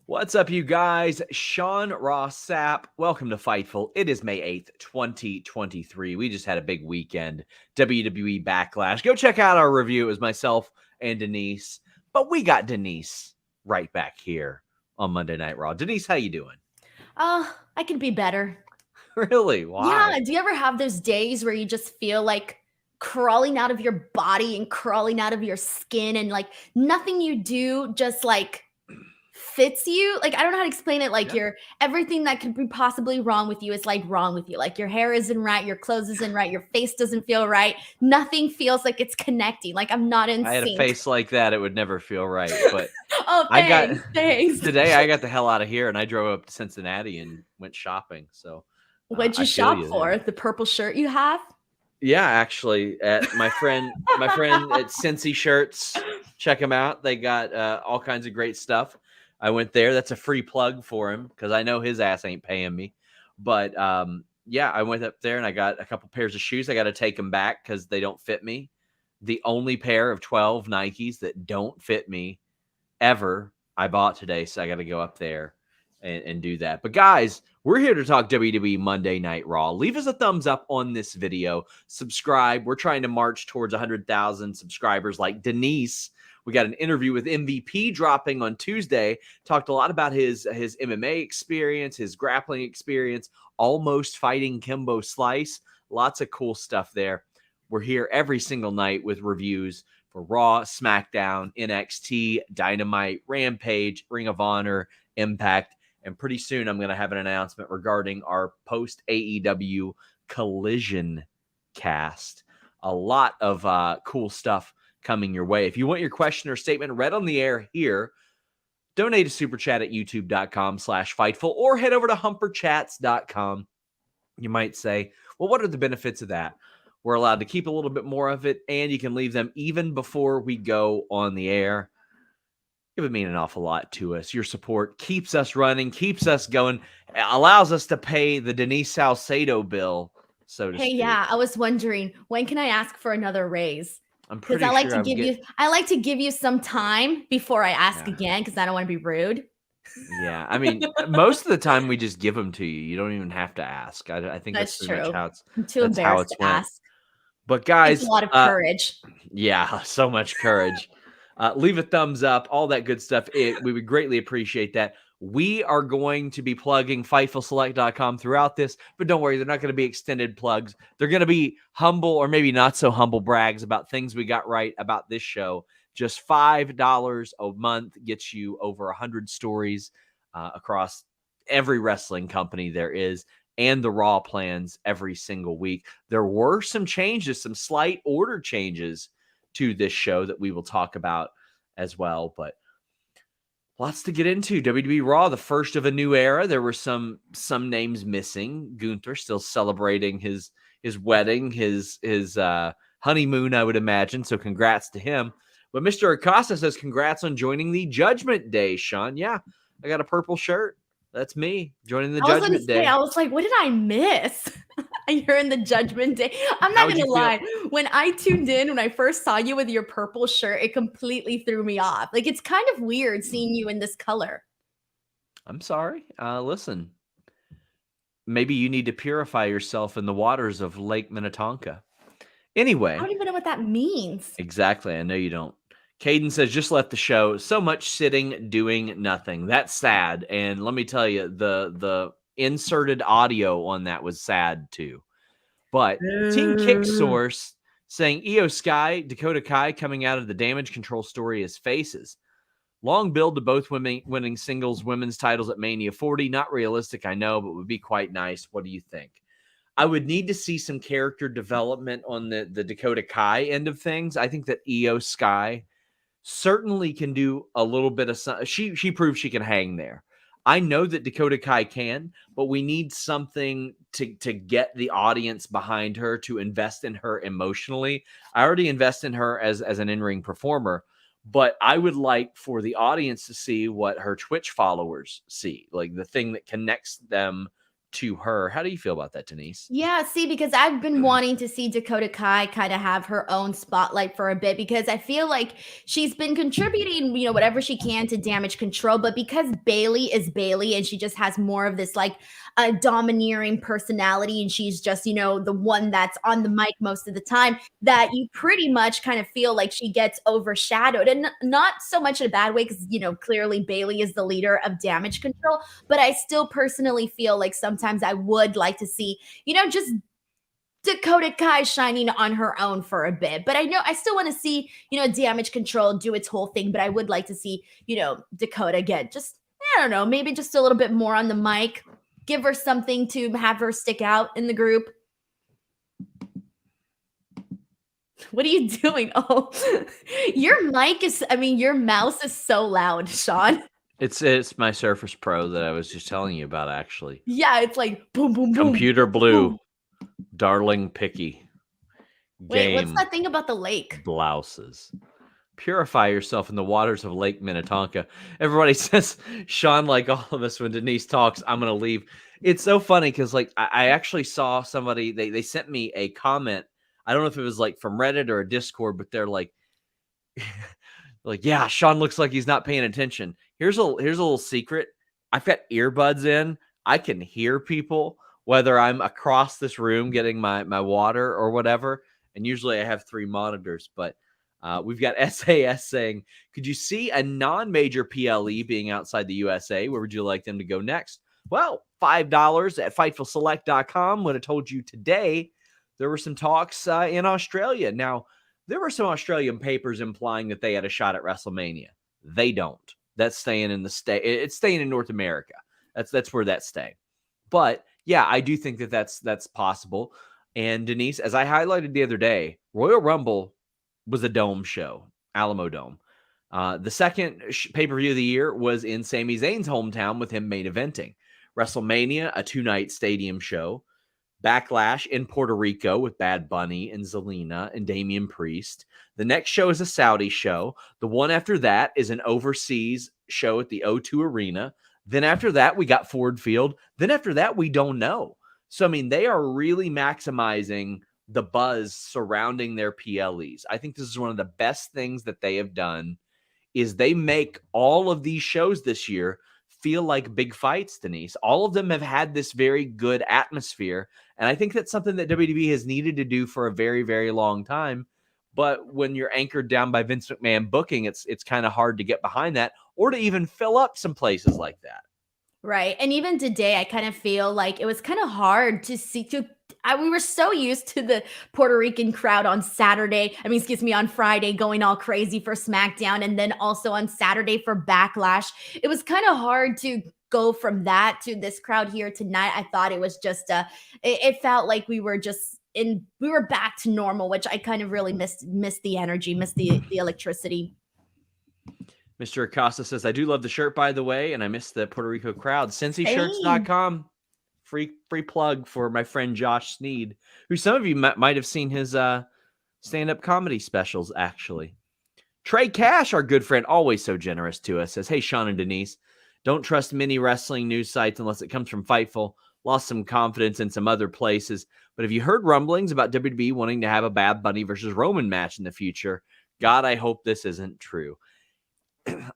What's up, you guys? Sean Ross Sapp. Welcome to Fightful. It is May 8th, 2023. We just had a big weekend. WWE Backlash. Go check out our review. It was myself and Denise. But we got Denise right back here on Monday Night Raw. Denise, how you doing? I could be better. Really? Why? Yeah. Do you ever have those days where you just feel like crawling out of your body and crawling out of your skin and like nothing you do just like fits you? Like, I don't know how to explain it. Like everything that could be possibly wrong with you is like wrong with you. Like your hair isn't right, your clothes isn't right, your face doesn't feel right. Nothing feels like it's connecting. Like I'm not in I had sync. a face like that. It would never feel right. But oh, thanks. Today I got the hell out of here and I drove up to Cincinnati and went shopping. So what'd you shop for? The purple shirt you have? Yeah, actually, at my friend at Cincy Shirts. Check them out. They got all kinds of great stuff. I went there. That's a free plug for him because I know his ass ain't paying me. But yeah, I went up there and I got a couple pairs of shoes. I got to take them back because they don't fit me. The only pair of 12 Nikes that don't fit me ever I bought today. So I got to go up there and do that. But guys, we're here to talk WWE Monday Night Raw. Leave us a thumbs up on this video. Subscribe. We're trying to march towards 100,000 subscribers like Denise. We got an interview with MVP dropping on Tuesday. Talked a lot about his MMA experience, his grappling experience, almost fighting Kimbo Slice. Lots of cool stuff there. We're here every single night with reviews for Raw, SmackDown, NXT, Dynamite, Rampage, Ring of Honor, Impact. And pretty soon I'm going to have an announcement regarding our post-AEW Collision cast. A lot of cool stuff coming your way. If you want your question or statement read on the air here, donate a super chat at youtube.com/Fightful or head over to humperchats.com. You might say, well, what are the benefits of that? We're allowed to keep a little bit more of it, and you can leave them even before we go on the air. It would mean an awful lot to us. Your support keeps us running, keeps us going, allows us to pay the Denise Salcedo bill, so to speak. Yeah, I was wondering, when can I ask for another raise? I'm pretty sure I like to give you some time before I ask again because I don't want to be rude. Yeah, I mean, most of the time we just give them to you. You don't even have to ask. I think that's pretty true. much how it's. I'm too embarrassed to ask. But guys, it's a lot of courage. Yeah, so much courage. Leave a thumbs up, all that good stuff. We would greatly appreciate that. We are going to be plugging FightfulSelect.com throughout this, but don't worry, they're not going to be extended plugs. They're going to be humble or maybe not so humble brags about things we got right about this show. Just $5 a month gets you over 100 stories across every wrestling company there is, and the Raw plans every single week. There were some changes, some slight order changes to this show that we will talk about as well, but lots to get into. WWE Raw, the first of a new era. There were some names missing. Gunther still celebrating his wedding, his honeymoon, I would imagine. So congrats to him. But Mr. Acosta says congrats on joining the Judgment Day, Sean. Yeah, I got a purple shirt. That's me joining the Judgment Day. I was like, what did I miss? You're in the Judgment Day. I'm not going to lie. When I tuned in, when I first saw you with your purple shirt, it completely threw me off. Like, it's kind of weird seeing you in this color. I'm sorry. Listen, maybe you need to purify yourself in the waters of Lake Minnetonka. Anyway. I don't even know what that means. Exactly. I know you don't. Caden says, just left the show. So much sitting, doing nothing. That's sad. And let me tell you, the inserted audio on that was sad too. But Team Kick Source saying Io Sky, Dakota Kai coming out of the Damage Control story as faces. Long build to both winning singles women's titles at Mania 40. Not realistic, I know, but would be quite nice. What do you think? I would need to see some character development on the Dakota Kai end of things. I think that Io Sky certainly can do a little bit of something. She proved she can hang there. I know that Dakota Kai can, but we need something to get the audience behind her, to invest in her emotionally. I already invest in her as an in-ring performer, but I would like for the audience to see what her Twitch followers see, like the thing that connects them to her. How do you feel about that, Denise? Yeah, see, because I've been wanting to see Dakota Kai kind of have her own spotlight for a bit because I feel like she's been contributing, whatever she can to Damage Control. But because Bailey is Bailey and she just has more of this like domineering personality and she's just, the one that's on the mic most of the time, that you pretty much kind of feel like she gets overshadowed. And not so much in a bad way because, clearly Bailey is the leader of Damage Control. But I still personally feel like sometimes I would like to see, just Dakota Kai shining on her own for a bit. But I still want to see, Damage Control do its whole thing. But I would like to see, Dakota get just, I don't know, maybe just a little bit more on the mic. Give her something to have her stick out in the group. What are you doing? Oh, your mouse is so loud, Sean. It's my Surface Pro that I was just telling you about, actually. Yeah, it's like boom, boom, boom. Computer blue, boom. darling picky. Wait, what's that thing about the lake? Blouses. Purify yourself in the waters of Lake Minnetonka. Everybody says, Sean, like all of us, when Denise talks, I'm going to leave. It's so funny because like I actually saw somebody, they sent me a comment. I don't know if it was like from Reddit or a Discord, but they're like, yeah, Sean looks like he's not paying attention. Here's a little secret. I've got earbuds in. I can hear people, whether I'm across this room getting my water or whatever. And usually I have 3 monitors, but we've got SAS saying, could you see a non-major PLE being outside the USA? Where would you like them to go next? Well, $5 at FightfulSelect.com would have told you today there were some talks in Australia. Now, there were some Australian papers implying that they had a shot at WrestleMania. They don't. That's staying in the state. It's staying in North America. That's where that's staying. But yeah, I do think that that's possible. And Denise, as I highlighted the other day, Royal Rumble was a dome show, Alamo Dome. The second pay-per-view of the year was in Sami Zayn's hometown with him main eventing. WrestleMania, a 2-night stadium show. Backlash in Puerto Rico with Bad Bunny and Zelina and Damian Priest. The next show is a Saudi show. The one after that is an overseas show at the O2 Arena. Then after that, we got Ford Field. Then after that, we don't know. So, I mean, they are really maximizing the buzz surrounding their PLEs. I think this is one of the best things that they have done is they make all of these shows this year feel like big fights, Denise. All of them have had this very good atmosphere. And I think that's something that WWE has needed to do for a very, very long time. But when you're anchored down by Vince McMahon booking, it's kind of hard to get behind that or to even fill up some places like that. Right. And even today, I kind of feel like it was kind of hard to see we were so used to the Puerto Rican crowd on on Friday going all crazy for SmackDown and then also on Saturday for Backlash. It was kind of hard to go from that to this crowd here tonight. I thought it was just it felt like we were back to normal, which I kind of really missed the energy, missed the electricity. Mr. Acosta says, I do love the shirt, by the way, and I miss the Puerto Rico crowd. CincyShirts.com. Free plug for my friend Josh Sneed, who some of you might have seen his stand-up comedy specials, actually. Trey Cash, our good friend, always so generous to us, says, hey, Sean and Denise, don't trust many wrestling news sites unless it comes from Fightful. Lost some confidence in some other places. But have you heard rumblings about WWE wanting to have a Bad Bunny versus Roman match in the future? God, I hope this isn't true.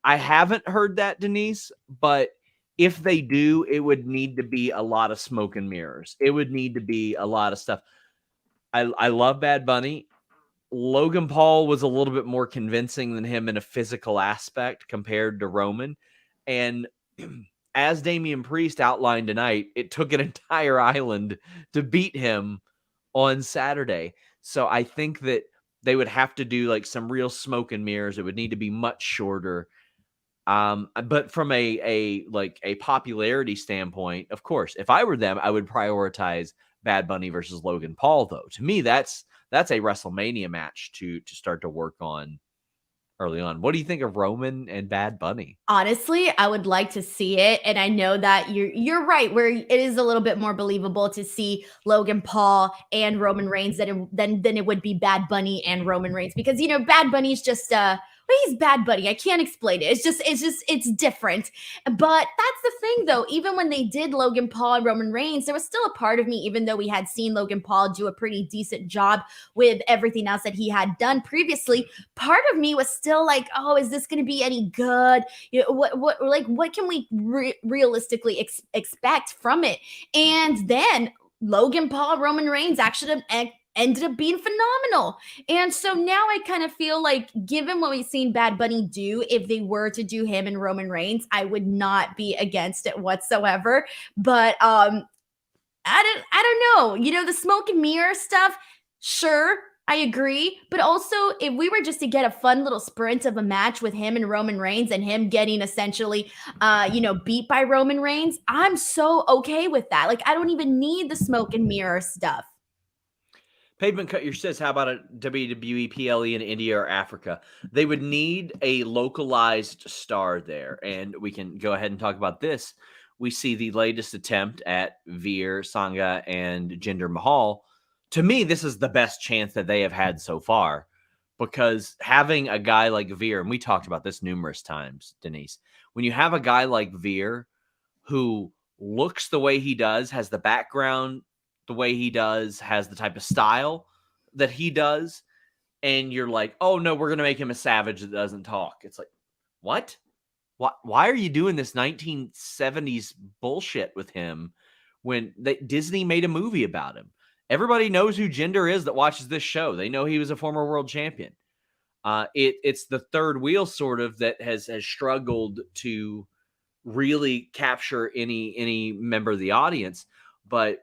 I haven't heard that, Denise, but if they do, it would need to be a lot of smoke and mirrors. It would need to be a lot of stuff. I love Bad Bunny. Logan Paul was a little bit more convincing than him in a physical aspect compared to Roman. And as Damian Priest outlined tonight, it took an entire island to beat him on Saturday. So I think that they would have to do like some real smoke and mirrors. It would need to be much shorter. But from a popularity standpoint, of course, if I were them, I would prioritize Bad Bunny versus Logan Paul, though. To me, that's a WrestleMania match to start to work on early on. What do you think of Roman and Bad Bunny? Honestly, I would like to see it. And I know that you're right, where it is a little bit more believable to see Logan Paul and Roman Reigns than it would be Bad Bunny and Roman Reigns. Because, Bad Bunny's just he's Bad Bunny. I can't explain it. It's different. But that's the thing, though. Even when they did Logan Paul and Roman Reigns, there was still a part of me, even though we had seen Logan Paul do a pretty decent job with everything else that he had done previously, part of me was still like, oh, is this going to be any good? You know, what can we realistically expect from it? And then Logan Paul, Roman Reigns actually ended up being phenomenal. And so now I kind of feel like, given what we've seen Bad Bunny do, if they were to do him and Roman Reigns, I would not be against it whatsoever. But I don't know. You know, the smoke and mirror stuff, sure, I agree. But also, if we were just to get a fun little sprint of a match with him and Roman Reigns and him getting essentially, beat by Roman Reigns, I'm so okay with that. Like, I don't even need the smoke and mirror stuff. Pavement Cut Your says, how about a WWE PLE in India or Africa? They would need a localized star there. And we can go ahead and talk about this. We see the latest attempt at Veer, Sangha, and Jinder Mahal. To me, this is the best chance that they have had so far, because having a guy like Veer, and we talked about this numerous times, Denise, when you have a guy like Veer who looks the way he does, has the background the way he does, has the type of style that he does, and you're like, oh no, we're going to make him a savage that doesn't talk. It's like, what? Why are you doing this 1970s bullshit with him when Disney made a movie about him? Everybody knows who Jinder is that watches this show. They know he was a former world champion. It's the third wheel sort of that has struggled to really capture any member of the audience. But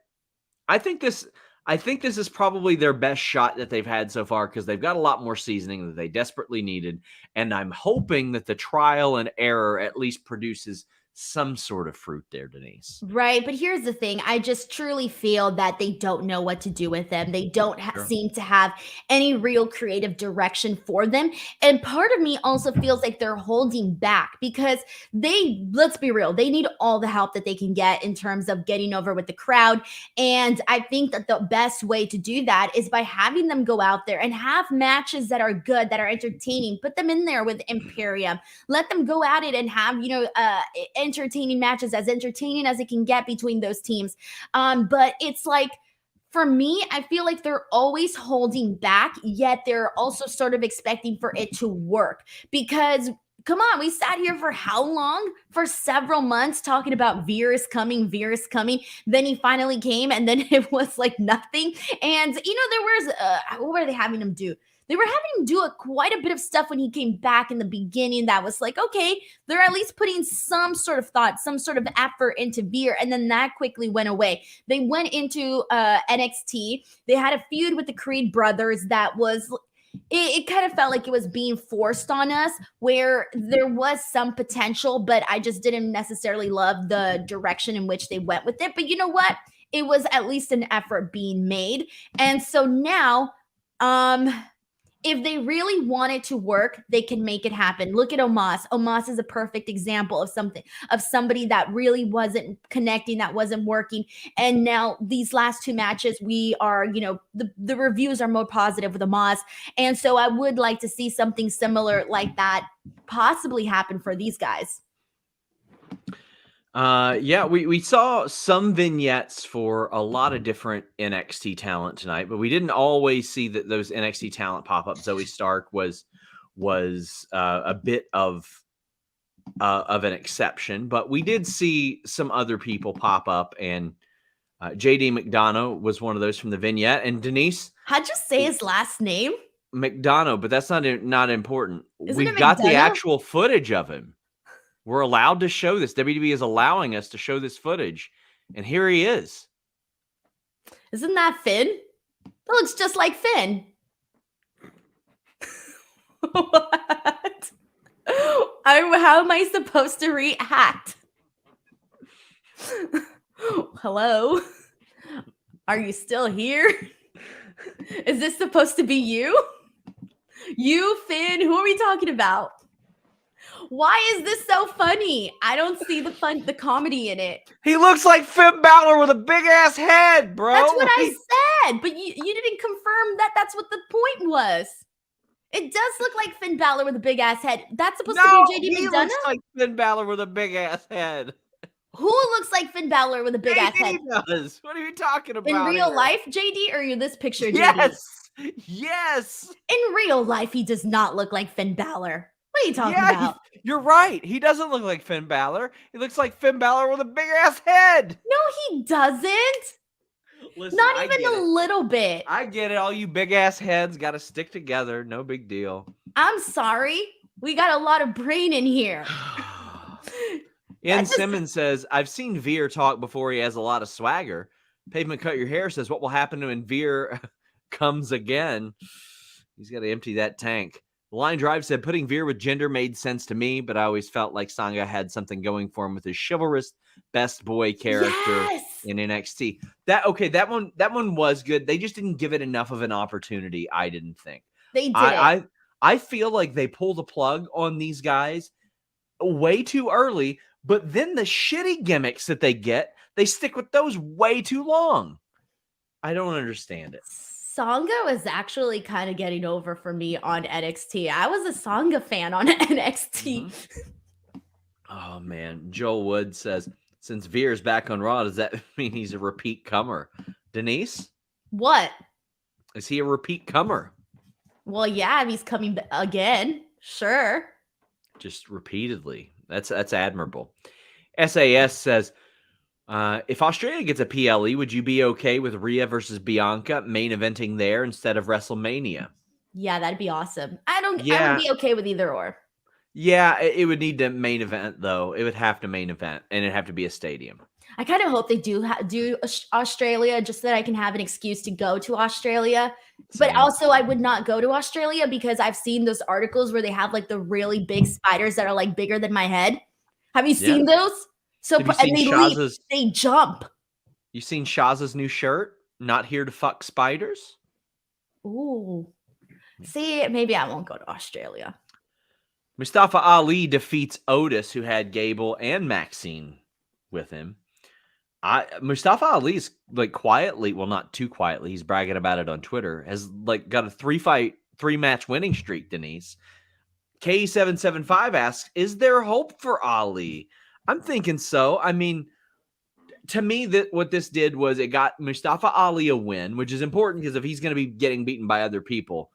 I think this is probably their best shot that they've had so far, because they've got a lot more seasoning that they desperately needed. And I'm hoping that the trial and error at least produces some sort of fruit there, Denise. Right. But here's the thing. I just truly feel that they don't know what to do with them. They don't seem to have any real creative direction for them. And part of me also feels like they're holding back, because let's be real, they need all the help that they can get in terms of getting over with the crowd. And I think that the best way to do that is by having them go out there and have matches that are good, that are entertaining. Put them in there with Imperium. Let them go at it and have, entertaining matches, as entertaining as it can get between those teams. But it's like, for me, I feel like they're always holding back, yet they're also sort of expecting for it to work. Because come on, we sat here for how long? For several months talking about Veer is coming. Then he finally came, and then it was like nothing. And, there was, what were they having him do? They were having him do quite a bit of stuff when he came back in the beginning that was like, okay, they're at least putting some sort of thought, some sort of effort into Veer, and then that quickly went away. They went into NXT. They had a feud with the Creed brothers that was... It kind of felt like it was being forced on us, where there was some potential, but I just didn't necessarily love the direction in which they went with it. But you know what? It was at least an effort being made. And so now, if they really want it to work, they can make it happen. Look at Omos. Omos is a perfect example of somebody that really wasn't connecting, that wasn't working. And now these last two matches, we are, the reviews are more positive with Omos. And so I would like to see something similar like that possibly happen for these guys. We saw some vignettes for a lot of different NXT talent tonight, but we didn't always see that those NXT talent pop up. Zoe Stark was a bit of an exception, but we did see some other people pop up, and JD McDonough was one of those from the vignette. And Denise, how'd you say his last name? McDonough, but that's not important. Isn't We've got the actual footage of him. We're allowed to show this. WWE is allowing us to show this footage. And here he is. Isn't that Finn? That looks just like Finn. What? How am I supposed to react? Hello? Are you still here? Is this supposed to be you? You, Finn? Who are we talking about? Why is this so funny? I don't see the comedy in it. He looks like Finn Balor with a big ass head, bro. That's what I said, but you didn't confirm that that's what the point was. It does look like Finn Balor with a big ass head. That's supposed No, to be JD he McDonough? looks like Finn Balor with a big ass head. Who looks like Finn Balor with a big ass head? JD does. What are you talking about? In real here? life, JD, or in this picture, JD? Yes. Yes. In real life, he does not look like Finn Balor. What are you talking about? You're right. He doesn't look like Finn Balor. He looks like Finn Balor with a big ass head. No, he doesn't. Listen, Not even a little bit. I get it. All you big ass heads got to stick together. No big deal. I'm sorry. We got a lot of brain in here. Ian Simmons says, I've seen Veer talk before. He has a lot of swagger. Pavement Cut Your Hair says, what will happen when Veer comes again? He's got to empty that tank. The Line Drive said, putting Veer with Jinder made sense to me, but I always felt like Sangha had something going for him with his chivalrous best boy character in NXT. That one was good. They just didn't give it enough of an opportunity, I didn't think. They did. I feel like they pull the plug on these guys way too early, but then the shitty gimmicks that they get, they stick with those way too long. I don't understand it. Sangha was actually kind of getting over for me on NXT. I was a Sangha fan on NXT. Mm-hmm. Oh, man. Joel Wood says, since Veer's back on Raw, does that mean he's a repeat comer? Denise? What? Is he a repeat comer? Well, yeah, if he's coming again, sure. Just repeatedly. That's admirable. SAS says, if Australia gets a PLE, would you be okay with Rhea versus Bianca main eventing there instead of WrestleMania? Yeah, that'd be awesome. I would be okay with either or. Yeah, it would need to main event, though. It would have to main event, and it'd have to be a stadium. I kind of hope they do Australia just so that I can have an excuse to go to Australia. Same. But also, I would not go to Australia because I've seen those articles where they have like the really big spiders that are like bigger than my head. Have you seen those? So and they jump. You seen Shaz's new shirt? Not here to fuck spiders? Ooh. See, maybe I won't go to Australia. Mustafa Ali defeats Otis, who had Gable and Maxine with him. Mustafa Ali's like quietly, well, not too quietly, he's bragging about it on Twitter, has like got a 3-match winning streak, Denise. K775 asks, is there hope for Ali? I'm thinking so. I mean, to me, what this did was it got Mustafa Ali a win, which is important because if he's going to be getting beaten by other people,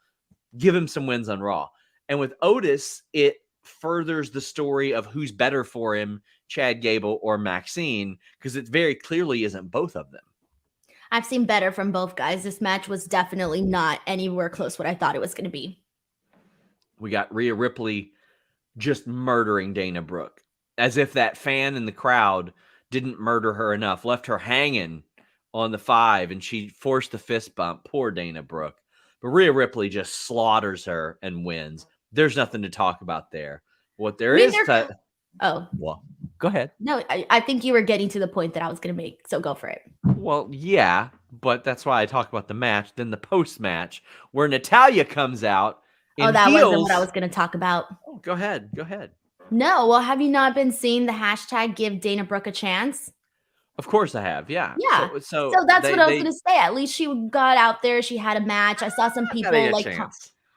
give him some wins on Raw. And with Otis, it furthers the story of who's better for him, Chad Gable or Maxine, because it very clearly isn't both of them. I've seen better from both guys. This match was definitely not anywhere close what I thought it was going to be. We got Rhea Ripley just murdering Dana Brooke, as if that fan in the crowd didn't murder her enough, left her hanging on the 5, and she forced the fist bump. Poor Dana Brooke. But Rhea Ripley just slaughters her and wins. There's nothing to talk about there. What there is well, go ahead. No, I think you were getting to the point that I was going to make, so go for it. Well, yeah, but that's why I talk about the match. Then the post-match where Natalya comes out. That wasn't what I was going to talk about. Oh, go ahead. No, well, have you not been seeing the hashtag give Dana Brooke a chance? Of course I have, yeah. Yeah. So that's what I was going to say. At least she got out there. She had a match. I saw some people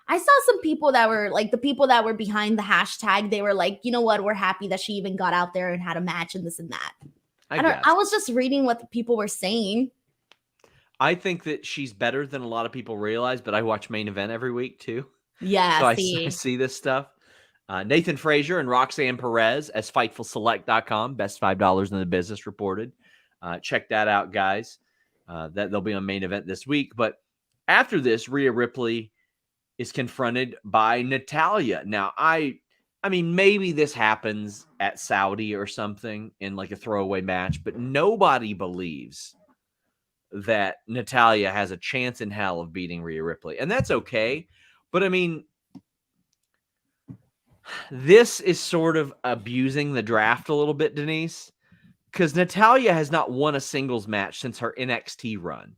I saw some people that were like the people that were behind the hashtag. They were like, you know what? We're happy that she even got out there and had a match and this and that. I was just reading what the people were saying. I think that she's better than a lot of people realize, but I watch Main Event every week too. Yeah. So I see this stuff. Nathan Frazier and Roxanne Perez as FightfulSelect.com, best $5 in the business reported. Check that out, guys. That they'll be on Main Event this week. But after this, Rhea Ripley is confronted by Natalya. Now, I mean, maybe this happens at Saudi or something in like a throwaway match, but nobody believes that Natalya has a chance in hell of beating Rhea Ripley. And that's okay. But I mean, this is sort of abusing the draft a little bit, Denise, because Natalya has not won a singles match since her NXT run.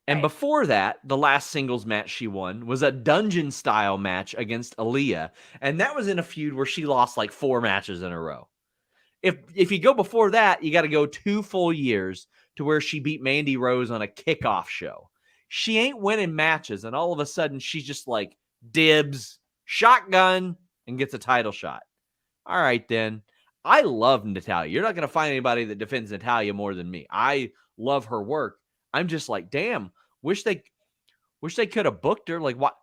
And before that, the last singles match she won was a dungeon-style match against Aaliyah. And that was in a feud where she lost like 4 matches in a row. If you go before that, you got to go 2 full years to where she beat Mandy Rose on a kickoff show. she ain't winning matches. And all of a sudden, she's just like, dibs, shotgun, and gets a title shot. All right, then. I love Natalya. You're not going to find anybody that defends Natalya more than me. I love her work. I'm just like, damn, wish they could have booked her. Like, what?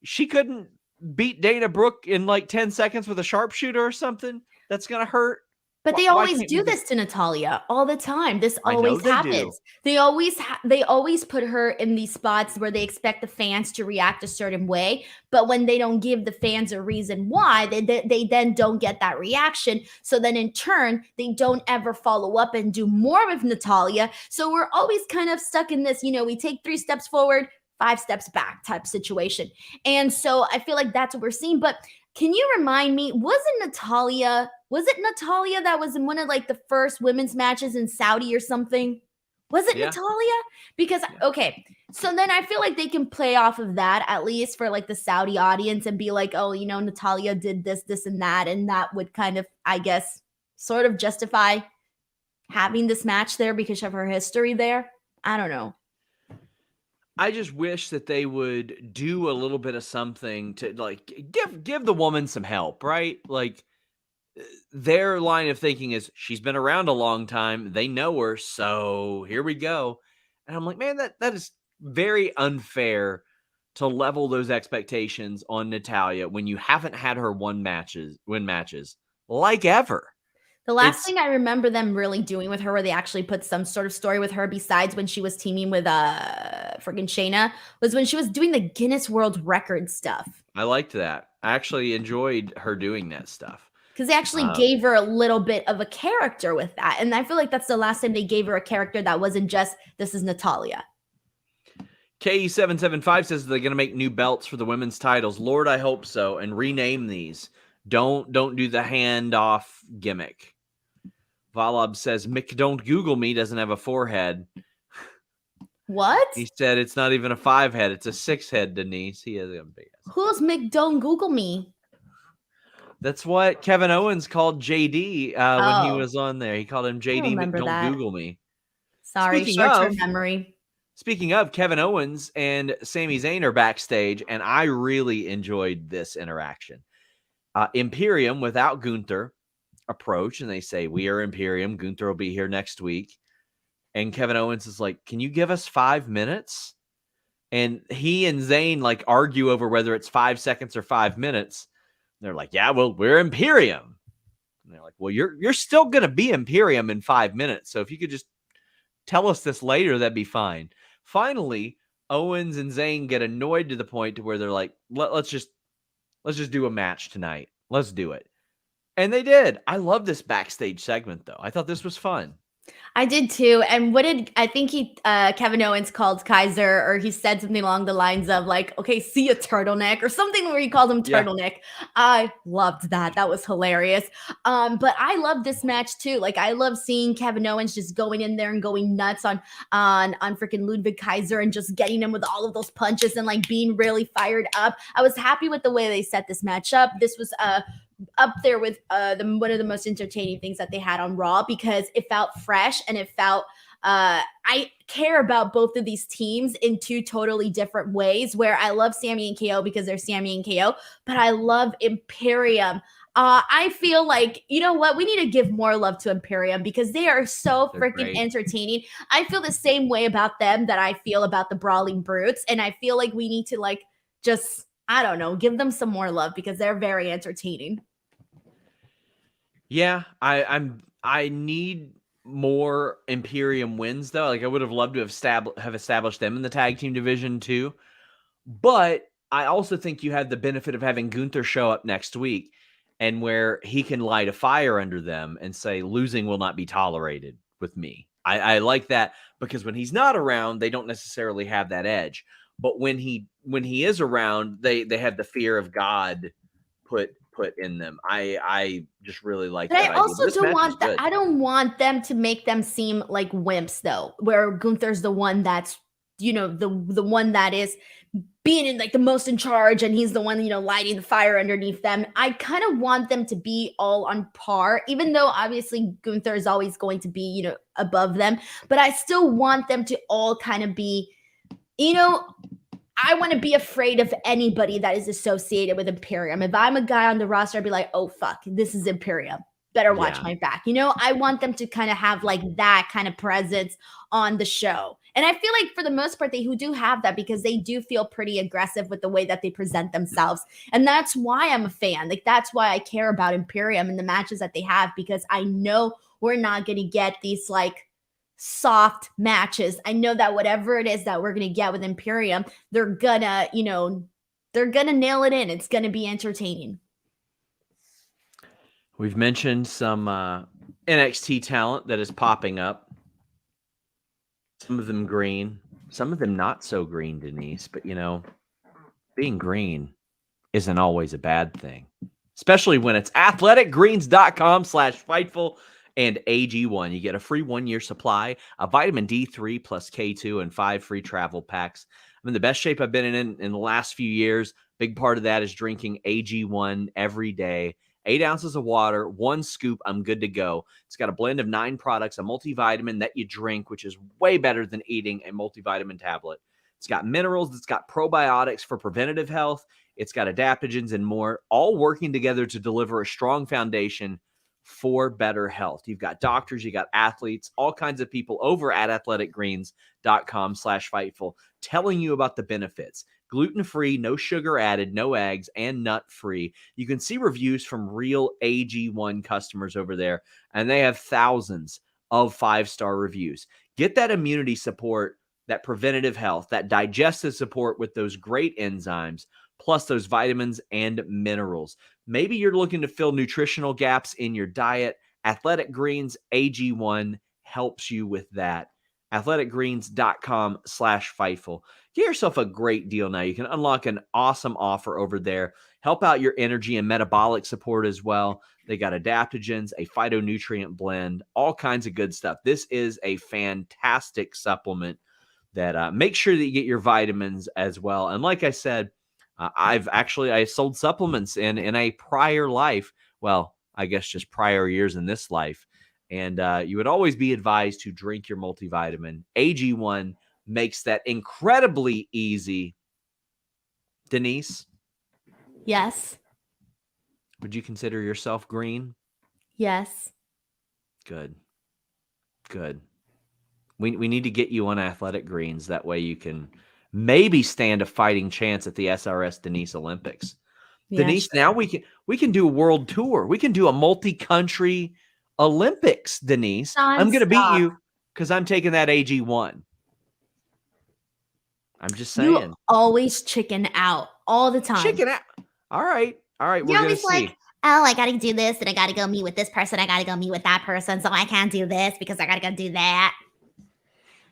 She couldn't beat Dana Brooke in like 10 seconds with a sharpshooter or something? That's going to hurt. But they always do this to Natalya all the time. This always happens. They always put her in these spots where they expect the fans to react a certain way. But when they don't give the fans a reason why, they then don't get that reaction. So then in turn, they don't ever follow up and do more with Natalya. So we're always kind of stuck in this, we take 3 steps forward, 5 steps back type situation. And so I feel like that's what we're seeing. But can you remind me, was it Natalya that was in one of like the first women's matches in Saudi or something? Was it Natalya? Because, okay, so then I feel like they can play off of that at least for like the Saudi audience and be like, oh, Natalya did this, and that. And that would kind of, I guess, sort of justify having this match there because of her history there. I don't know. I just wish that they would do a little bit of something to like give the woman some help, right? Like their line of thinking is she's been around a long time. They know her. So here we go. And I'm like, man, that is very unfair to level those expectations on Natalya when you haven't had her win matches like ever. The last thing I remember them really doing with her, where they actually put some sort of story with her besides when she was teaming with friggin' Shayna, was when she was doing the Guinness World Record stuff. I liked that. I actually enjoyed her doing that stuff. Because they actually gave her a little bit of a character with that. And I feel like that's the last time they gave her a character that wasn't just, this is Natalya. KE775 says they're going to make new belts for the women's titles. Lord, I hope so. And rename these. Don't do the handoff gimmick. Valab says, Mick Don't Google Me doesn't have a 4-head. What? He said it's not even a 5-head. It's a 6-head, Denise. He has a big ass. Who's Mick Don't Google Me? That's what Kevin Owens called JD when he was on there. He called him JD Mick Don't Google Me. Sorry, short-term memory. Speaking of, Kevin Owens and Sami Zayn are backstage, and I really enjoyed this interaction. Imperium without Gunther approach, and they say, we are Imperium. Gunther will be here next week. And Kevin Owens is like, can you give us 5 minutes? And he and Zayn like argue over whether it's 5 seconds or 5 minutes. And they're like, yeah, well, we're Imperium. And they're like, well, you're still going to be Imperium in 5 minutes. So if you could just tell us this later, that'd be fine. Finally, Owens and Zayn get annoyed to the point to where they're like, let's just do a match tonight. Let's do it. And they did. I love this backstage segment, though. I thought this was fun. I did too. And Kevin Owens called Kaiser, or he said something along the lines of like, okay, see you, turtleneck, or something where he called him turtleneck. Yeah. I loved that. That was hilarious. But I love this match too. Like I love seeing Kevin Owens just going in there and going nuts on freaking Ludwig Kaiser and just getting him with all of those punches and like being really fired up. I was happy with the way they set this match up. This was up there with one of the most entertaining things that they had on Raw because it felt fresh and it felt I care about both of these teams in 2 totally different ways, where I love Sami and KO because they're Sami and KO, but I love Imperium. I feel like, you know what? We need to give more love to Imperium because they are so freaking entertaining. I feel the same way about them that I feel about the Brawling Brutes. And I feel like we need to like just, I don't know, give them some more love because they're very entertaining. Yeah, I need more Imperium wins though. Like I would have loved to have established them in the tag team division too. But I also think you have the benefit of having Gunther show up next week and where he can light a fire under them and say losing will not be tolerated with me. I like that because when he's not around, they don't necessarily have that edge. But when he is around, they have the fear of God put in them. I just really like that. I also don't want that. I don't want them to make them seem like wimps though, where Gunther's the one that's, the one that is being in like the most in charge and he's the one, lighting the fire underneath them. I kind of want them to be all on par, even though obviously Gunther is always going to be, above them, but I still want them to all kind of be You know, I want to be afraid of anybody that is associated with Imperium. If I'm a guy on the roster, I'd be like, oh, fuck, this is Imperium. Better watch my back. You know, I want them to kind of have like that kind of presence on the show. And I feel like for the most part, they who do have that because they do feel pretty aggressive with the way that they present themselves. And that's why I'm a fan. Like, that's why I care about Imperium and the matches that they have, because I know we're not going to get these like soft matches. I know that whatever it is that we're going to get with Imperium, they're gonna, you know, they're gonna nail it in. It's going to be entertaining. We've mentioned some NXT talent that is popping up. Some of them green, some of them not so green, Denise. But, you know, being green isn't always a bad thing, especially when it's athleticgreens.com/Fightful and AG1. You get a free 1-year supply of vitamin D3 plus K2 and 5 free travel packs. I'm in the best shape I've been in the last few years. Big part of that is drinking AG1 every day. 8 ounces of water, 1 scoop, I'm good to go. It's got a blend of 9 products, a multivitamin that you drink, which is way better than eating a multivitamin tablet. It's got minerals, it's got probiotics for preventative health, it's got adaptogens and more, all working together to deliver a strong foundation for better health. You've got doctors, you got athletes, all kinds of people over at athleticgreens.com/Fightful telling you about the benefits. Gluten-free, no sugar added, no eggs, and nut-free. You can see reviews from real AG1 customers over there, and they have thousands of 5-star reviews. Get that immunity support, that preventative health, that digestive support with those great enzymes, plus those vitamins and minerals. Maybe you're looking to fill nutritional gaps in your diet. Athletic Greens AG1 helps you with that. athleticgreens.com/Fightful. Get yourself a great deal now. You can unlock an awesome offer over there. Help out your energy and metabolic support as well. They got adaptogens, a phytonutrient blend, all kinds of good stuff. This is a fantastic supplement that make sure that you get your vitamins as well. And like I said, I sold supplements in a prior life. Well, I guess just prior years in this life. And you would always be advised to drink your multivitamin. AG1 makes that incredibly easy. Denise? Yes. Would you consider yourself green? Yes. Good. We need to get you on Athletic Greens. That way you can maybe stand a fighting chance at the SRS Denise Olympics. Yeah, Denise, sure. now we can do a world tour. We can do a multi-country Olympics, Denise. I'm going to beat you because I'm taking that AG1. I'm just saying. You always chicken out all the time. Chicken out. All right. We're going to see. Like, oh, I got to do this, and I got to go meet with this person. I got to go meet with that person, so I can't do this because I got to go do that.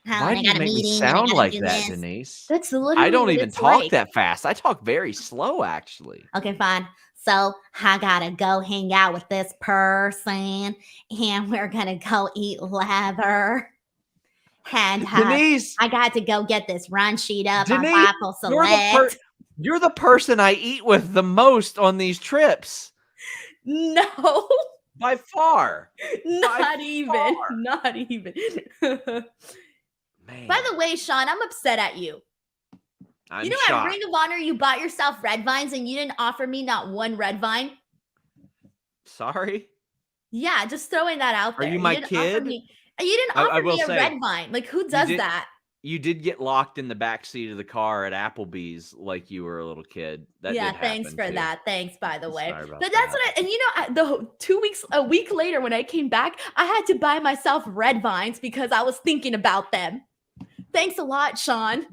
Why do you make me sound like that, Denise? That's literally I don't what even it's talk like. that fast. I talk very slow, actually. Okay, fine. So I got to go hang out with this person, and we're going to go eat leather. And Denise, I got to go get this run sheet up Denise, on Fightful Select. You're the person I eat with the most on these trips. No. By far. Not even. Man, By the way, Sean, I'm upset at you. I'm At shocked. Ring of Honor, you bought yourself red vines and you didn't offer me not one red vine. Sorry? Yeah, just throwing that out there. Are you my kid? You didn't offer me a red vine. Like, who does that? You did get locked in the back seat of the car at Applebee's like you were a little kid. Thanks for that. Thanks, by the way. Sorry about But that's that. a week later when I came back, I had to buy myself red vines because I was thinking about them. Thanks a lot, Sean.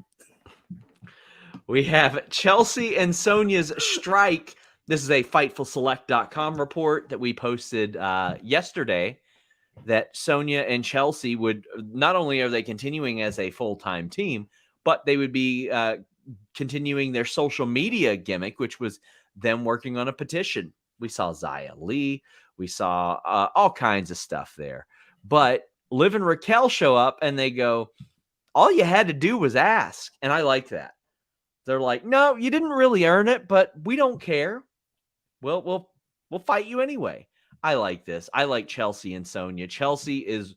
We have Chelsea and Sonia's strike. This is a FightfulSelect.com report that we posted yesterday, that Sonia and Chelsea would, not only are they continuing as a full-time team, but they would be continuing their social media gimmick, which was them working on a petition. We saw Xia Li. We saw all kinds of stuff there. But Liv and Raquel show up and they go, all you had to do was ask. And I like that. They're like, no, you didn't really earn it, but we don't care. We'll fight you anyway. I like this. I like Chelsea and Sonia. Chelsea is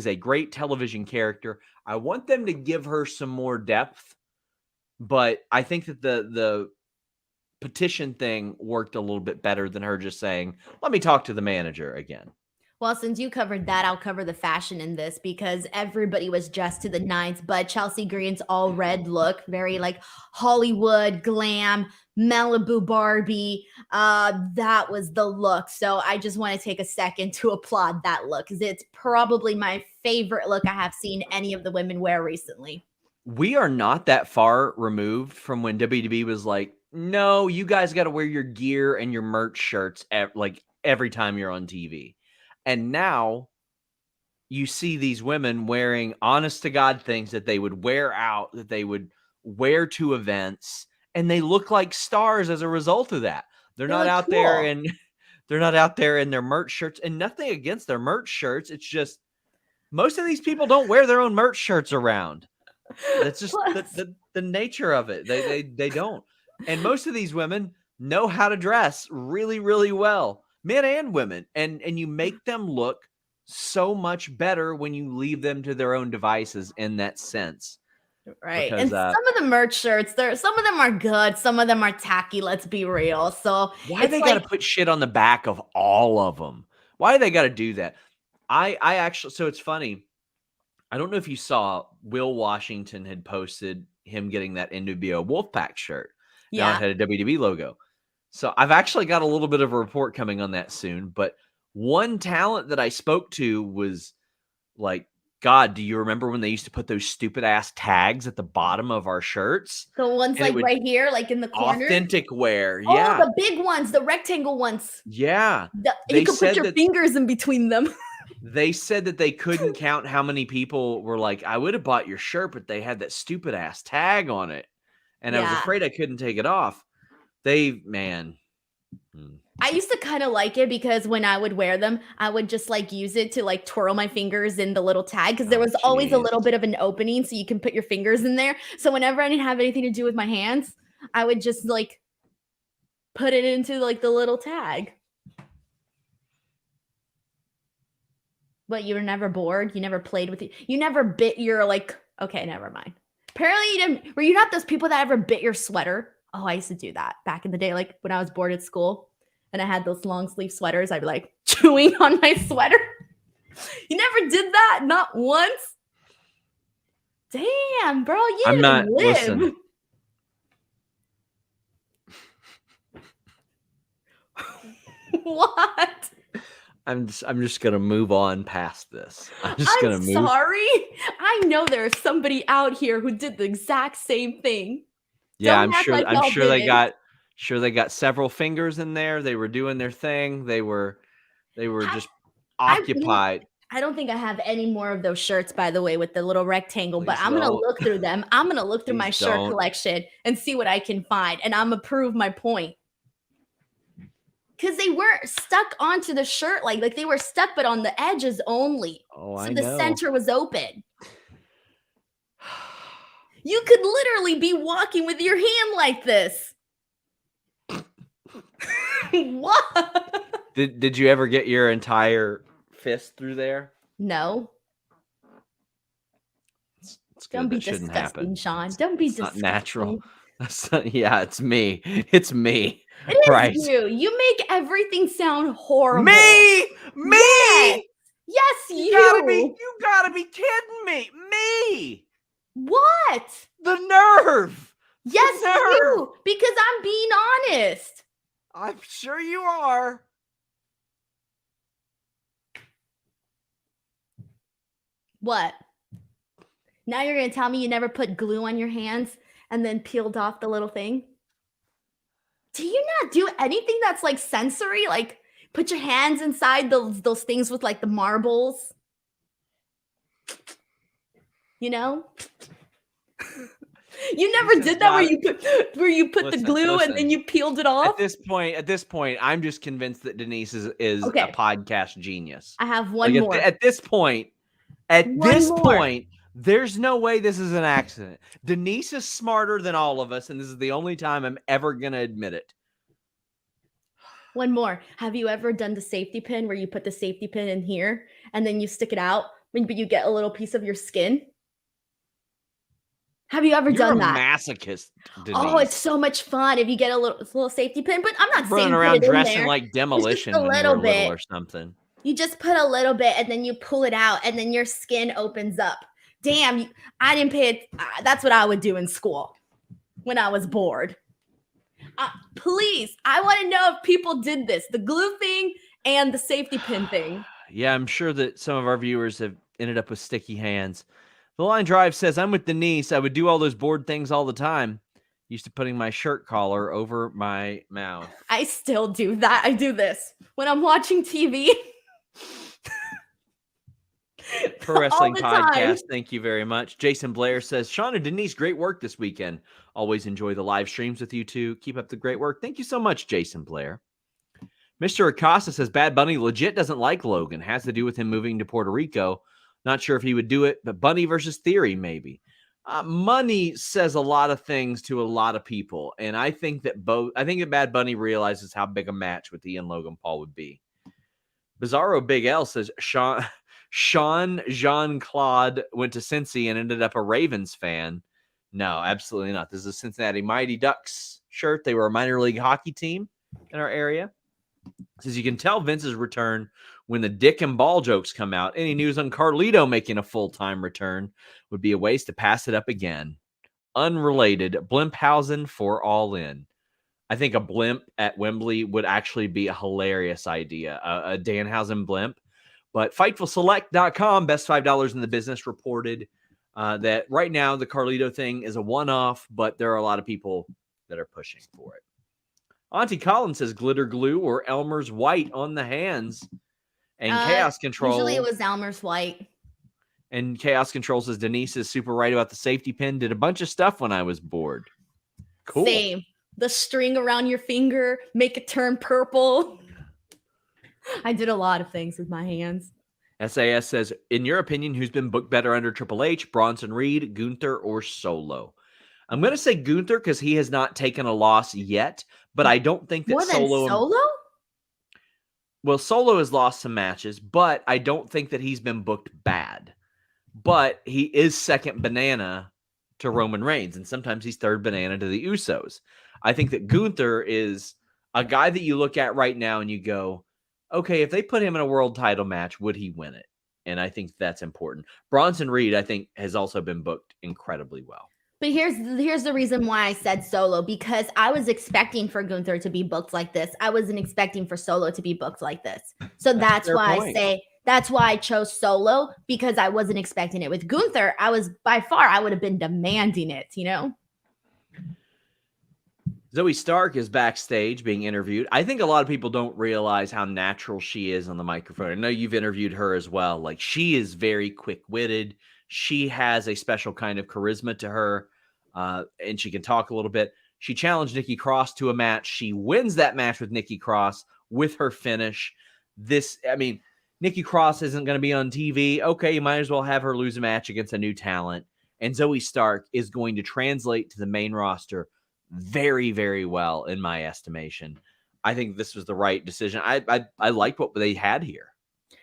a great television character. I want them to give her some more depth But I think that the petition thing worked a little bit better than her just saying, "Let me talk to the manager again." Well, since you covered that, I'll cover the fashion in this because everybody was dressed to the nines, but Chelsea Green's all red look, very like Hollywood glam, Malibu Barbie. That was the look. So I just want to take a second to applaud that look because it's probably my favorite look I have seen any of the women wear recently. We are not that far removed from when WWE was like, "No, you guys got to wear your gear and your merch shirts like every time you're on TV." And now you see these women wearing honest to God things that they would wear out, that they would wear to events, and they look like stars as a result of that. They're They not look out there cool. and they're not out there in their merch shirts, and nothing against their merch shirts. It's just most of these people don't wear their own merch shirts around. That's just Plus, the nature of it. They don't. And most of these women know how to dress really, really well, men and women. And you make them look so much better when you leave them to their own devices in that sense. right. Because And some of the merch shirts, some of them are good, some of them are tacky, let's be real. So why it's they like, got to put shit on the back of all of them? Why do they got to do that? I actually, so it's funny. I don't know if you saw Will Washington had posted him getting that NWO Wolfpack shirt. Now it yeah. had a WWE logo. So I've actually got a little bit of a report coming on that soon. But one talent that I spoke to was like, God, do you remember when they used to put those stupid ass tags at the bottom of our shirts? The ones And it like would right here, like in the corner. authentic wear. Oh, Yeah. the big ones, the rectangle ones. Yeah. You They could put said your that fingers in between them. they said that they couldn't count how many people were like, I would have bought your shirt, but they had that stupid ass tag on it. And I was Yeah. afraid I couldn't take it off. Man. I used to kind of like it because when I would wear them, I would just like use it to like twirl my fingers in the little tag because there Oh, was always a jeez. little bit of an opening so you can put your fingers in there. So whenever I didn't have anything to do with my hands, I would just like put it into like the little tag. But you were never bored. You never played with it. You never bit your like. Okay, never mind. Apparently, you didn't. Were you not those people that ever bit your sweater? Oh, I used to do that back in the day, like when I was bored at school, and I had those long sleeve sweaters. I'd be like chewing on my sweater. You never did that, not once. Damn, bro, you I'm not didn't live. listen. What? I'm just gonna move on past this. I'm just gonna move. Sorry. I know there's somebody out here who did the exact same thing. Yeah, Don't act like I'm y'all sure they didn't. got several fingers in there. They were doing their thing. They were just I occupied. I don't think I have any more of those shirts, by the way, with the little rectangle, but Please I'm gonna don't. look through them. I'm gonna look through my Please shirt don't. collection and see what I can find, and I'm gonna prove my point. Because they weren't stuck onto the shirt like they were stuck, but on the edges only. Oh, So I the know. center was open. You could literally be walking with your hand like this. What? Did you ever get your entire fist through there? No. It's Don't good. be That shouldn't disgusting, happen. Sean. Don't be It's not disgusting. natural. Yeah, it's me. It's me. It is Right. you. You make everything sound horrible. Me. Yes. Yes, You gotta be kidding me. Me. What? The nerve. Yes, The nerve. you. Because I'm being honest. I'm sure you are. What? Now you're going to tell me you never put glue on your hands and then peeled off the little thing? Do you not do anything that's like sensory? Like put your hands inside those things with like the marbles? You know? You never did that where you put the glue and then you peeled it off? At this point, I'm just convinced that Denise is Okay. a podcast genius. I have one more. At this point, there's no way this is an accident. Denise is smarter than all of us, and this is the only time I'm ever gonna admit it. One more. Have you ever done the safety pin where you put the safety pin in here and then you stick it out, but you get a little piece of your skin? Have you ever You're done a that? masochist, Denise. Oh, it's so much fun if you get a little safety pin, but I'm not running saying around put it in dressing there. like It's just Demolition a when you were little little bit. or something. You just put a little bit and then you pull it out and then your skin opens up. Damn, I didn't pay it. That's what I would do in school when I was bored. Please, I want to know if people did this, the glue thing and the safety pin thing. Yeah, I'm sure that some of our viewers have ended up with sticky hands. The Line Drive says, I'm with Denise. I would do all those board things all the time. Used to putting my shirt collar over my mouth. I still do that. I do this when I'm watching TV. Pro Wrestling the Podcast. time. Thank you very much. Jason Blair says, Sean and Denise, great work this weekend. Always enjoy the live streams with you two. Keep up the great work. Thank you so much, Jason Blair. Mr. Acosta says, Bad Bunny legit doesn't like Logan. Has to do with him moving to Puerto Rico. Not sure if he would do it, but Bunny versus Theory, maybe. Money says a lot of things to a lot of people, and I think that Bad Bunny realizes how big a match with he and Logan Paul would be. Bizarro Big L says Sean Jean-Claude went to Cincy and ended up a Ravens fan. No, absolutely not. This is a Cincinnati Mighty Ducks shirt. They were a minor league hockey team in our area. Says you can tell Vince's return when the dick and ball jokes come out. Any news on Carlito making a full-time return would be a waste to pass it up again. Unrelated, Blimphausen for All In. I think a blimp at Wembley would actually be a hilarious idea, a Danhausen blimp. But FightfulSelect.com, best $5 in the business, reported that right now the Carlito thing is a one-off, but there are a lot of people that are pushing for it. Auntie Colin says glitter glue or Elmer's white on the hands. And Chaos Control. Usually it was Elmer's white. And Chaos Control says Denise is super right about the safety pin. Did a bunch of stuff when I was bored. Cool. Same. The string around your finger, make it turn purple. I did a lot of things with my hands. SAS says, in your opinion, who's been booked better under Triple H, Bronson Reed, Gunther, or Solo? I'm going to say Gunther because he has not taken a loss yet, but I don't think that More than Solo? Well, Solo has lost some matches, but I don't think that he's been booked bad. But he is second banana to Roman Reigns, and sometimes he's third banana to the Usos. I think that Gunther is a guy that you look at right now and you go, okay, if they put him in a world title match, would he win it? And I think that's important. Bronson Reed, I think, has also been booked incredibly well. But here's the reason why I said Solo, because I was expecting for Gunther to be booked like this. I wasn't expecting for Solo to be booked like this. So that's why I say that's why I chose Solo, because I wasn't expecting it. With Gunther, I would have been demanding it, you know? Zoe Stark is backstage being interviewed. I think a lot of people don't realize how natural she is on the microphone. I know you've interviewed her as well. Like, she is very quick-witted. She has a special kind of charisma to her, and she can talk a little bit. She challenged Nikki Cross to a match. She wins that match with Nikki Cross with her finish. Nikki Cross isn't going to be on TV. Okay, you might as well have her lose a match against a new talent. And Zoe Stark is going to translate to the main roster very, very well, in my estimation. I think this was the right decision. I like what they had here.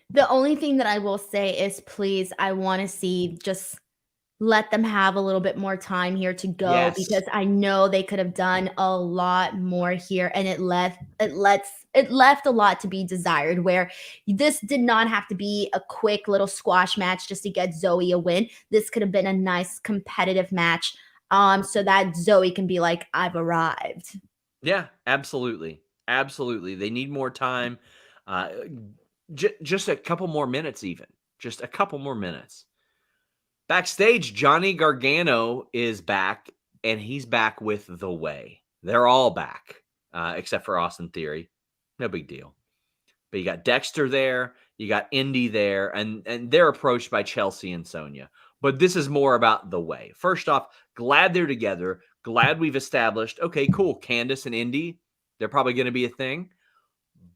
The only thing that I will say is, please, I want to see, just let them have a little bit more time here to go, Yes. because I know they could have done a lot more here, and it left a lot to be desired, where this did not have to be a quick little squash match just to get Zoe a win. This could have been a nice competitive match, so that Zoe can be like, I've arrived. Yeah, absolutely. Absolutely. They need more time. Just a couple more minutes, even. Just a couple more minutes. Backstage, Johnny Gargano is back, and he's back with The Way. They're all back, except for Austin Theory. No big deal. But you got Dexter there, you got Indy there, and they're approached by Chelsea and Sonya. But this is more about The Way. First off, glad they're together. Glad we've established, okay, cool, Candace and Indy, they're probably going to be a thing.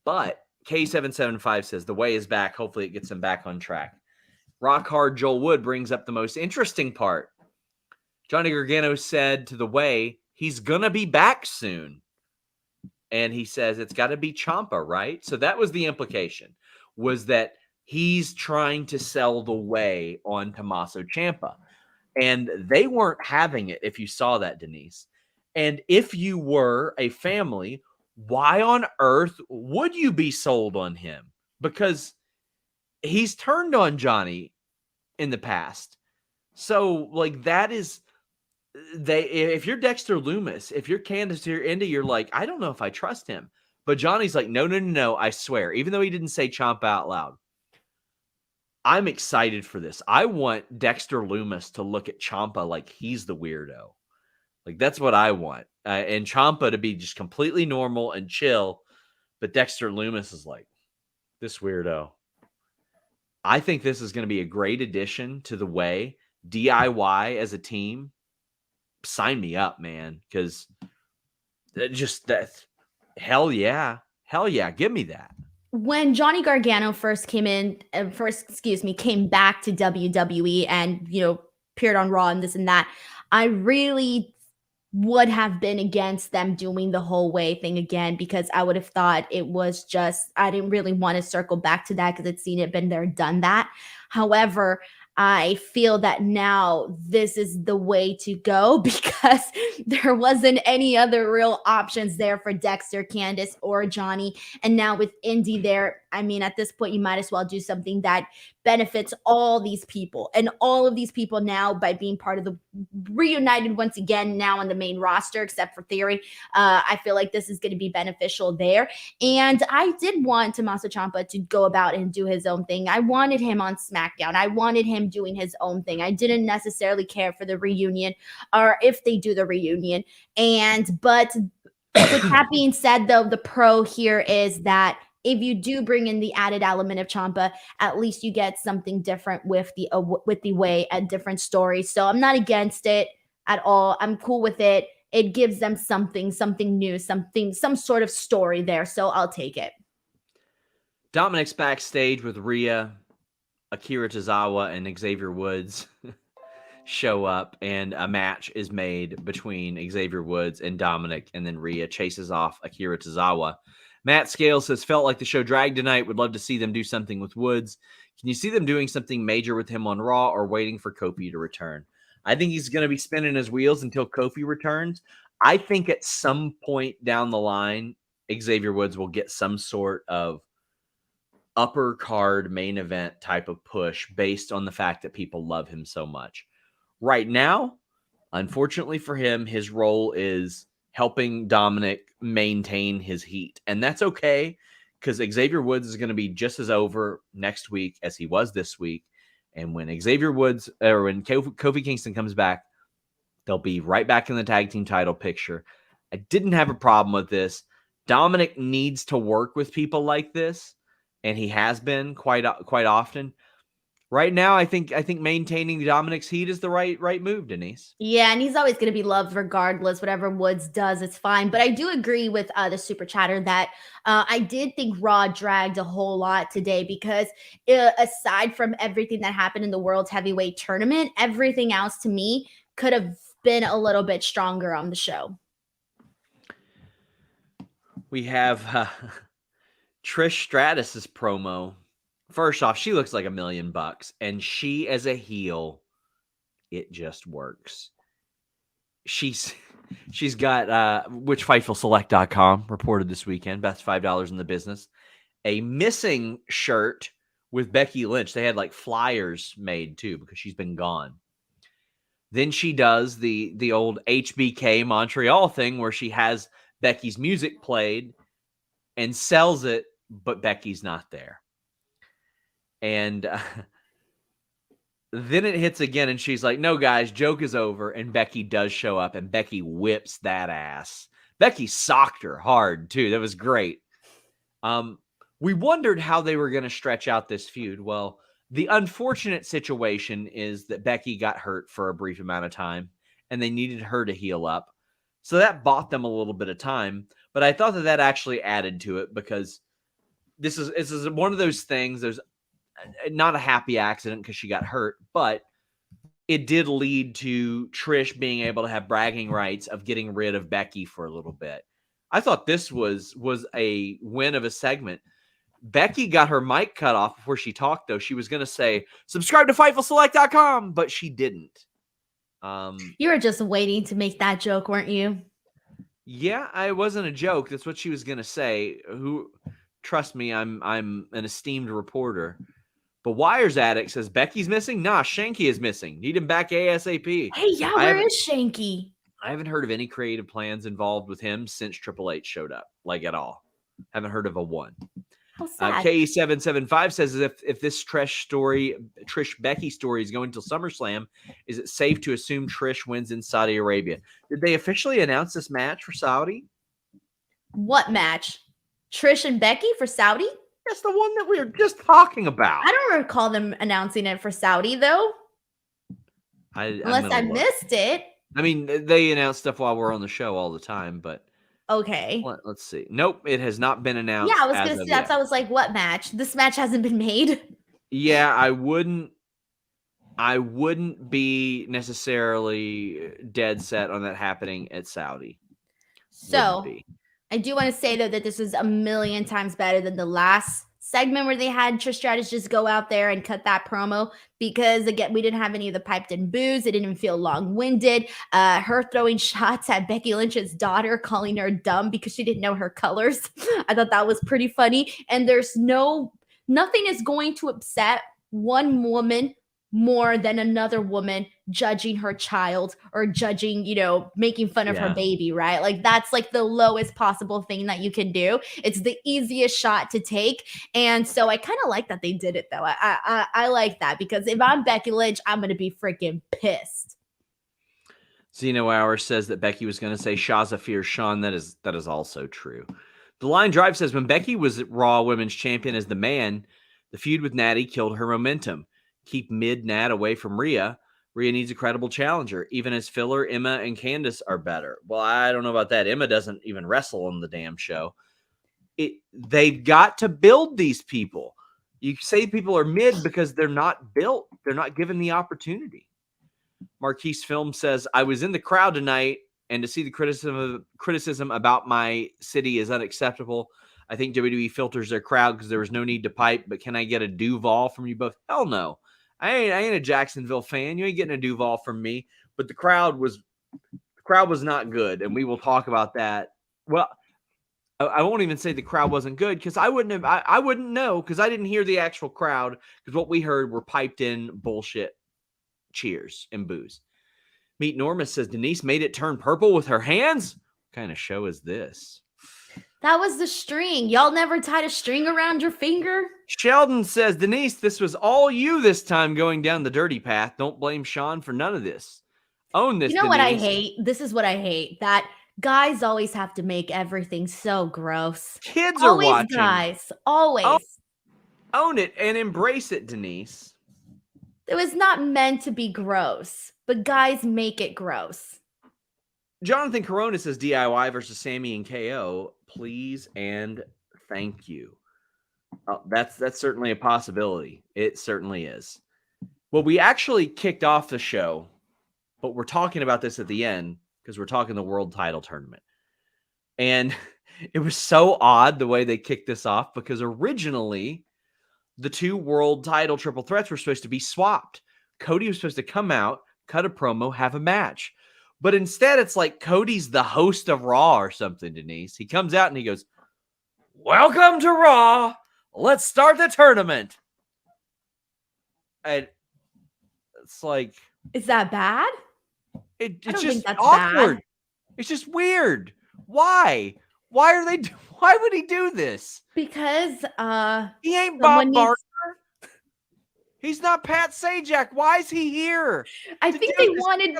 But K775 says The Way is back. Hopefully it gets them back on track. Rock Hard Joel Wood brings up the most interesting part. Johnny Gargano said to The Way, he's going to be back soon. And he says, it's got to be Ciampa, right? So that was the implication, was that he's trying to sell The Way on Tommaso Ciampa. And they weren't having it, if you saw that, Denise. And if you were a family, why on earth would you be sold on him? Because he's turned on Johnny in the past. So, like, that is if you're Dexter Lumis, if you're Candace here, Indy, you're like, I don't know if I trust him. But Johnny's like, no, I swear. Even though he didn't say Ciampa out loud. I'm excited for this. I want Dexter Lumis to look at Ciampa like he's the weirdo. Like, that's what I want. And Ciampa to be just completely normal and chill. But Dexter Lumis is like, this weirdo. I think this is going to be a great addition to the way DIY as a team. Sign me up, man. Because just that, hell yeah. Give me that. When Johnny Gargano came back to WWE and, appeared on Raw and this and that, I really would have been against them doing the whole way thing again, because I would have thought it was just, I didn't really want to circle back to that because I'd seen it, been there, done that. However, I feel that now this is the way to go because there wasn't any other real options there for Dexter, Candace, or Johnny. And now with Indy there, I mean, at this point, you might as well do something that benefits all these people. And all of these people now, by being part of the reunited once again now on the main roster, except for Theory, I feel like this is going to be beneficial there. And I did want Tommaso Ciampa to go about and do his own thing. I wanted him on SmackDown. I wanted him doing his own thing. I didn't necessarily care for the reunion or if they do the reunion. But with that being said, though, the pro here is that if you do bring in the added element of Ciampa, at least you get something different with the way, a different story. So I'm not against it at all. I'm cool with it. It gives them something new, some sort of story there. So I'll take it. Dominic's backstage with Rhea, Akira Tozawa, and Xavier Woods show up, and a match is made between Xavier Woods and Dominic, and then Rhea chases off Akira Tozawa. Matt Scales says, felt like the show dragged tonight. Would love to see them do something with Woods. Can you see them doing something major with him on Raw or waiting for Kofi to return? I think he's going to be spinning his wheels until Kofi returns. I think at some point down the line, Xavier Woods will get some sort of upper card main event type of push based on the fact that people love him so much. Right now, unfortunately for him, his role is helping Dominic maintain his heat. And that's okay, because Xavier Woods is going to be just as over next week as he was this week. And when Xavier Woods, or when Kofi Kingston comes back, they'll be right back in the tag team title picture. I didn't have a problem with this. Dominic needs to work with people like this, and he has been quite often. Right now, I think maintaining Dominic's heat is the right move, Denise. Yeah, and he's always going to be loved regardless. Whatever Woods does, it's fine. But I do agree with the super chatter that I did think Raw dragged a whole lot today because aside from everything that happened in the World's Heavyweight Tournament, everything else to me could have been a little bit stronger on the show. We have Trish Stratus' promo. First off, she looks like $1 million, and she as a heel, it just works. She's got which FightfulSelect.com reported this weekend, best $5 in the business, a missing shirt with Becky Lynch. They had like flyers made too because she's been gone. Then she does the old HBK Montreal thing where she has Becky's music played and sells it, but Becky's not there. And then it hits again, and she's like, no, guys, joke is over. And Becky does show up, and Becky whips that ass. Becky socked her hard, too. That was great. We wondered how they were going to stretch out this feud. Well, the unfortunate situation is that Becky got hurt for a brief amount of time, and they needed her to heal up. So that bought them a little bit of time. But I thought that actually added to it because this is one of those things. There's not a happy accident because she got hurt, but it did lead to Trish being able to have bragging rights of getting rid of Becky for a little bit. I thought this was a win of a segment. Becky got her mic cut off before she talked, though. She was going to say, subscribe to FightfulSelect.com, but she didn't. You were just waiting to make that joke, weren't you? Yeah, I wasn't a joke. That's what she was gonna say. Trust me, I'm an esteemed reporter. But Wires Addict says Becky's missing. Nah, Shanky is missing. Need him back ASAP. Hey, yeah, where is Shanky? I haven't heard of any creative plans involved with him since Triple H showed up, like at all. Haven't heard of a one. How sad. KE775 says if this Trish Becky story is going till SummerSlam, is it safe to assume Trish wins in Saudi Arabia? Did they officially announce this match for Saudi? What match? Trish and Becky for Saudi? That's the one that we were just talking about. I don't recall them announcing it for Saudi, though. Unless I missed it. I mean, they announce stuff while we're on the show all the time, but okay. Let's see. Nope, it has not been announced. Yeah, I was going to say that. So I was like, what match? This match hasn't been made. Yeah, I wouldn't be necessarily dead set on that happening at Saudi. So I do want to say, though, that this is a million times better than the last segment where they had Trish Stratus just go out there and cut that promo because, again, we didn't have any of the piped in boos. It didn't feel long-winded. Her throwing shots at Becky Lynch's daughter, calling her dumb because she didn't know her colors. I thought that was pretty funny. And there's nothing is going to upset one woman more than another woman judging her child or judging, making fun of her baby, right? Like that's like the lowest possible thing that you can do. It's the easiest shot to take. And so I kind of like that they did it though. I like that because if I'm Becky Lynch, I'm going to be freaking pissed. Zeno Hour says that Becky was going to say Shaza fears Sean. That is also true. The Line Drive says when Becky was Raw Women's Champion as the man, the feud with Natty killed her momentum. Keep mid-Nat away from Rhea. Rhea needs a credible challenger. Even as filler, Emma and Candice are better. Well, I don't know about that. Emma doesn't even wrestle on the damn show. They've got to build these people. You say people are mid because they're not built. They're not given the opportunity. Marquise Film says, I was in the crowd tonight, and to see the criticism about my city is unacceptable. I think WWE filters their crowd because there was no need to pipe, but can I get a Duval from you both? Hell no. I ain't a Jacksonville fan. You ain't getting a Duval from me. But the crowd was not good, and we will talk about that. Well, I won't even say the crowd wasn't good because I wouldn't know because I didn't hear the actual crowd because what we heard were piped in bullshit cheers and boos. Meet Norma says Denise made it turn purple with her hands. What kind of show is this? That was the string. Y'all never tied a string around your finger? Sheldon says, Denise, this was all you this time going down the dirty path. Don't blame Sean for none of this. Own this, You know Denise. what I hate? This is what I hate. That guys always have to make everything so gross. Kids are watching. Guys, always. Own it and embrace it, Denise. It was not meant to be gross, but guys make it gross. Jonathan Corona says DIY versus Sammy and KO. Please and thank you. That's certainly a possibility. It certainly is. Well, we actually kicked off the show, but we're talking about this at the end because we're talking the world title tournament. And it was so odd the way they kicked this off because originally the two world title triple threats were supposed to be swapped. Cody was supposed to come out, cut a promo, have a match. But instead, it's like Cody's the host of Raw or something, Denise. He comes out and he goes, welcome to Raw. Let's start the tournament. And it's like... Is that bad? It's just awkward. Bad. It's just weird. Why? Why would he do this? Because he ain't Bob Barker. He's not Pat Sajak. Why is he here? I think they wanted...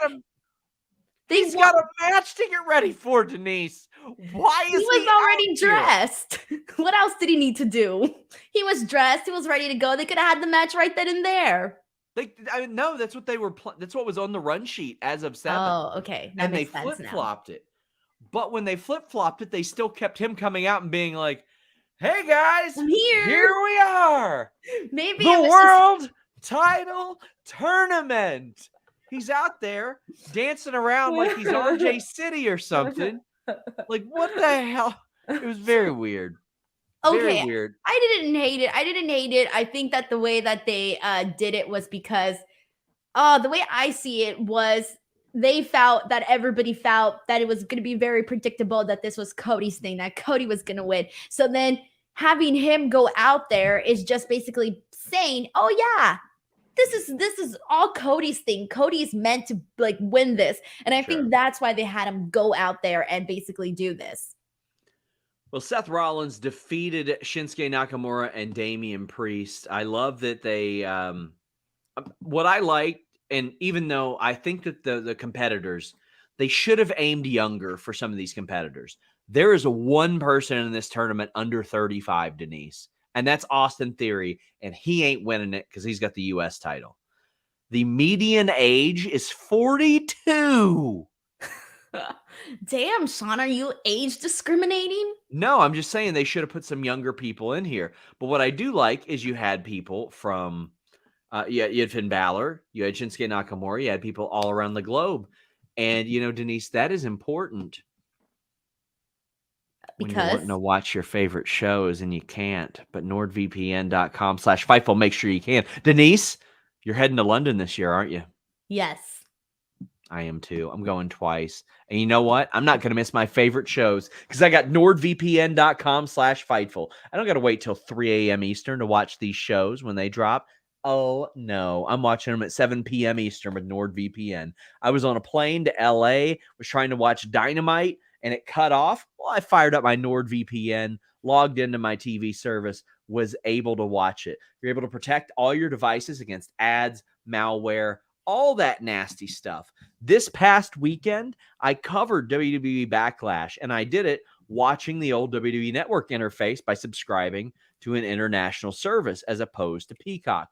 He's got a match to get ready for, Denise. Why is he was already dressed. What else did he need to do? He was dressed. He was ready to go. They could have had the match right then and there. No, that's what they were. That's what was on the run sheet as of 7. Oh, okay. And they flip-flopped it. But when they flip-flopped it, they still kept him coming out and being like, hey, guys, I'm here. Here we are. Maybe the world title tournament. He's out there dancing around like he's RJ City or something. Like, what the hell? It was very weird. Okay. Very weird. I didn't hate it. I think that the way that they did it was because the way I see it was everybody felt that it was going to be very predictable that this was Cody's thing, that Cody was going to win. So then having him go out there is just basically saying, oh yeah, this is all Cody's thing. Cody is meant to like win this. And I think that's why they had him go out there and basically do this. Well, Seth Rollins defeated Shinsuke Nakamura and Damian Priest. I love that they what I like, and even though I think that the competitors, they should have aimed younger for some of these competitors. There is one person in this tournament under 35, Denise, and that's Austin Theory, and he ain't winning it because he's got the U.S. title. The median age is 42. Damn, Sean, are you age discriminating? No, I'm just saying they should have put some younger people in here. But what I do like is you had people from, you had Finn Balor, you had Shinsuke Nakamura, you had people all around the globe. And, you know, Denise, that is important. When you're wanting to watch your favorite shows and you can't. But NordVPN.com/Fightful, make sure you can. Denise, you're heading to London this year, aren't you? Yes. I am too. I'm going twice. And you know what? I'm not going to miss my favorite shows because I got NordVPN.com/Fightful. I don't got to wait till 3 a.m. Eastern to watch these shows when they drop. Oh, no. I'm watching them at 7 p.m. Eastern with NordVPN. I was on a plane to L.A., was trying to watch Dynamite, and it cut off. Well, I fired up my NordVPN, logged into my TV service, was able to watch it. You're able to protect all your devices against ads, malware, all that nasty stuff. This past weekend, I covered WWE Backlash, and I did it watching the old WWE Network interface by subscribing to an international service as opposed to Peacock.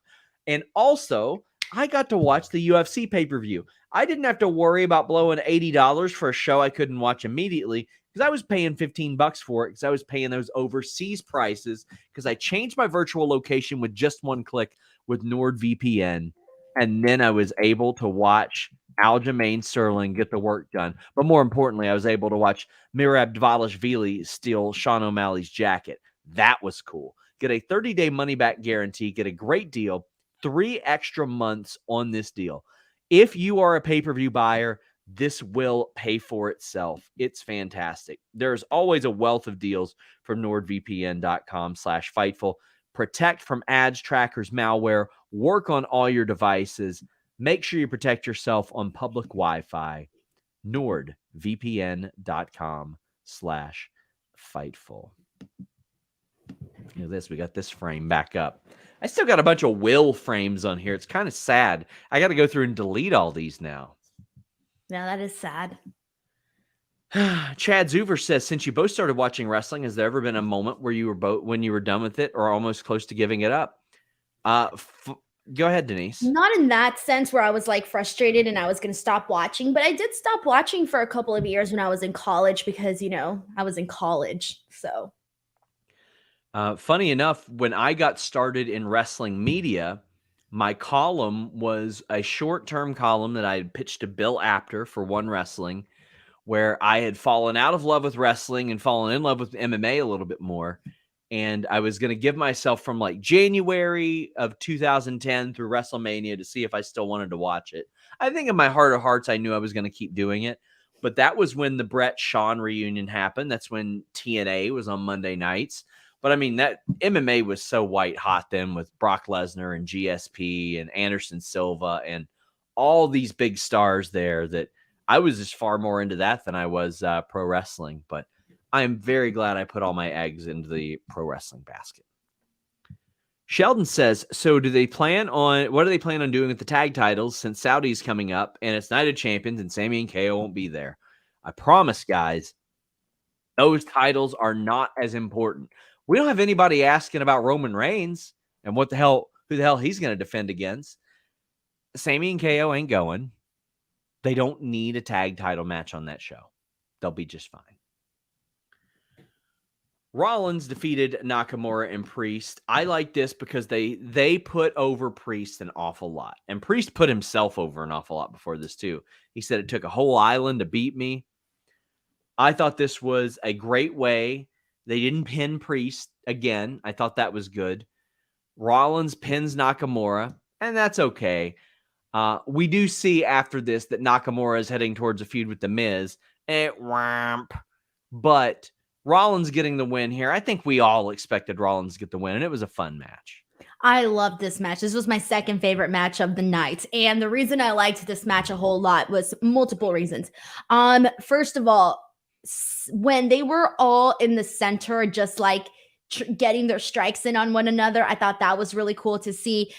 And also, I got to watch the UFC pay-per-view. I didn't have to worry about blowing $80 for a show I couldn't watch immediately because I was paying $15 for it because I was paying those overseas prices because I changed my virtual location with just one click with NordVPN. And then I was able to watch Aljamain Sterling get the work done. But more importantly, I was able to watch Mirab Dvalishvili steal Sean O'Malley's jacket. That was cool. Get a 30-day money-back guarantee. Get a great deal. 3 extra months on this deal. If you are a pay-per-view buyer, this will pay for itself. It's fantastic. There's always a wealth of deals from NordVPN.com/Fightful. Protect from ads, trackers, malware. Work on all your devices. Make sure you protect yourself on public Wi-Fi. NordVPN.com/Fightful. Look at this. We got this frame back up. I still got a bunch of Will frames on here. It's kind of sad. I got to go through and delete all these now. Yeah, that is sad. Chad Zuver says, since you both started watching wrestling, has there ever been a moment where you were both, when you were done with it or almost close to giving it up? Go ahead, Denise. Not in that sense where I was like frustrated and I was going to stop watching, but I did stop watching for a couple of years when I was in college because, you know, I was in college. So funny enough, when I got started in wrestling media, my column was a short-term column that I had pitched to Bill Apter for One Wrestling, where I had fallen out of love with wrestling and fallen in love with MMA a little bit more. And I was going to give myself from like January of 2010 through WrestleMania to see if I still wanted to watch it. I think in my heart of hearts, I knew I was going to keep doing it. But that was when the Brett Shawn reunion happened. That's when TNA was on Monday nights. But I mean, that MMA was so white hot then with Brock Lesnar and GSP and Anderson Silva and all these big stars there that I was just far more into that than I was pro wrestling. But I'm very glad I put all my eggs into the pro wrestling basket. Sheldon says, so what do they plan on doing with the tag titles since Saudi's coming up and it's Night of Champions and Sami and KO won't be there? I promise, guys, those titles are not as important. We don't have anybody asking about Roman Reigns and who the hell he's going to defend against. Sami and KO ain't going. They don't need a tag title match on that show. They'll be just fine. Rollins defeated Nakamura and Priest. I like this because they put over Priest an awful lot. And Priest put himself over an awful lot before this too. He said it took a whole island to beat me. I thought this was a great way. They didn't pin Priest again. I thought that was good. Rollins pins Nakamura, and that's okay. We do see after this that Nakamura is heading towards a feud with The Miz. But Rollins getting the win here. I think we all expected Rollins to get the win, and it was a fun match. I loved this match. This was my second favorite match of the night. And the reason I liked this match a whole lot was multiple reasons. First of all, when they were all in the center, just like getting their strikes in on one another, I thought that was really cool to see.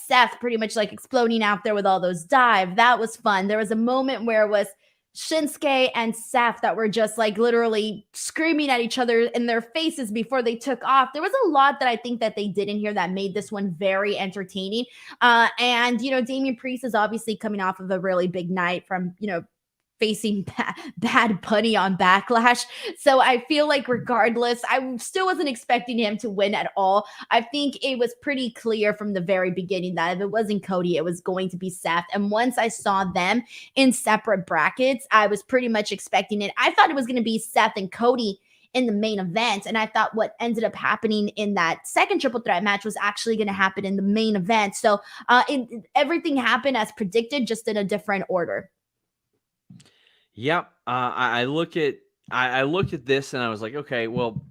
Seth pretty much like exploding out there with all those dive. That was fun. There was a moment where it was Shinsuke and Sapp that were just like literally screaming at each other in their faces before they took off. There was a lot that I think that they did in here that made this one very entertaining. And, Damian Priest is obviously coming off of a really big night from, facing bad Bunny on Backlash. So I feel like regardless, I still wasn't expecting him to win at all. I think it was pretty clear from the very beginning that if it wasn't Cody, it was going to be Seth. And once I saw them in separate brackets, I was pretty much expecting it. I thought it was going to be Seth and Cody in the main event. And I thought what ended up happening in that second triple threat match was actually going to happen in the main event. So everything happened as predicted, just in a different order. Yep. I looked at this and I was like, okay, well,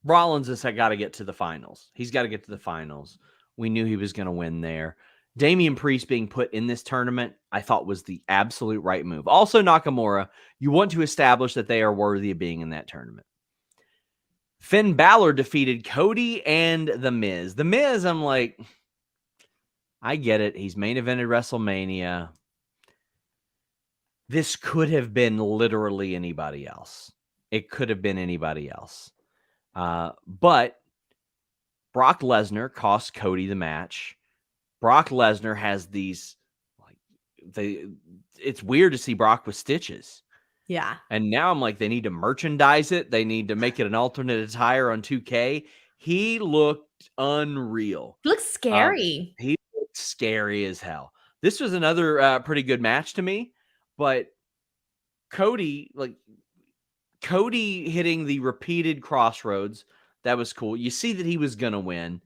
Rollins has got to get to the finals. He's got to get to the finals. We knew he was going to win there. Damian Priest being put in this tournament, I thought was the absolute right move. Also, Nakamura, you want to establish that they are worthy of being in that tournament. Finn Balor defeated Cody and The Miz. The Miz, I'm like, I get it. He's main evented WrestleMania. This could have been literally anybody else. It could have been anybody else. But Brock Lesnar cost Cody the match. Brock Lesnar has these, it's weird to see Brock with stitches. Yeah. And now I'm like, they need to merchandise it. They need to make it an alternate attire on 2K. He looked unreal. Looks scary. He looked scary as hell. This was another pretty good match to me. But Cody hitting the repeated crossroads, that was cool. You see that he was going to win,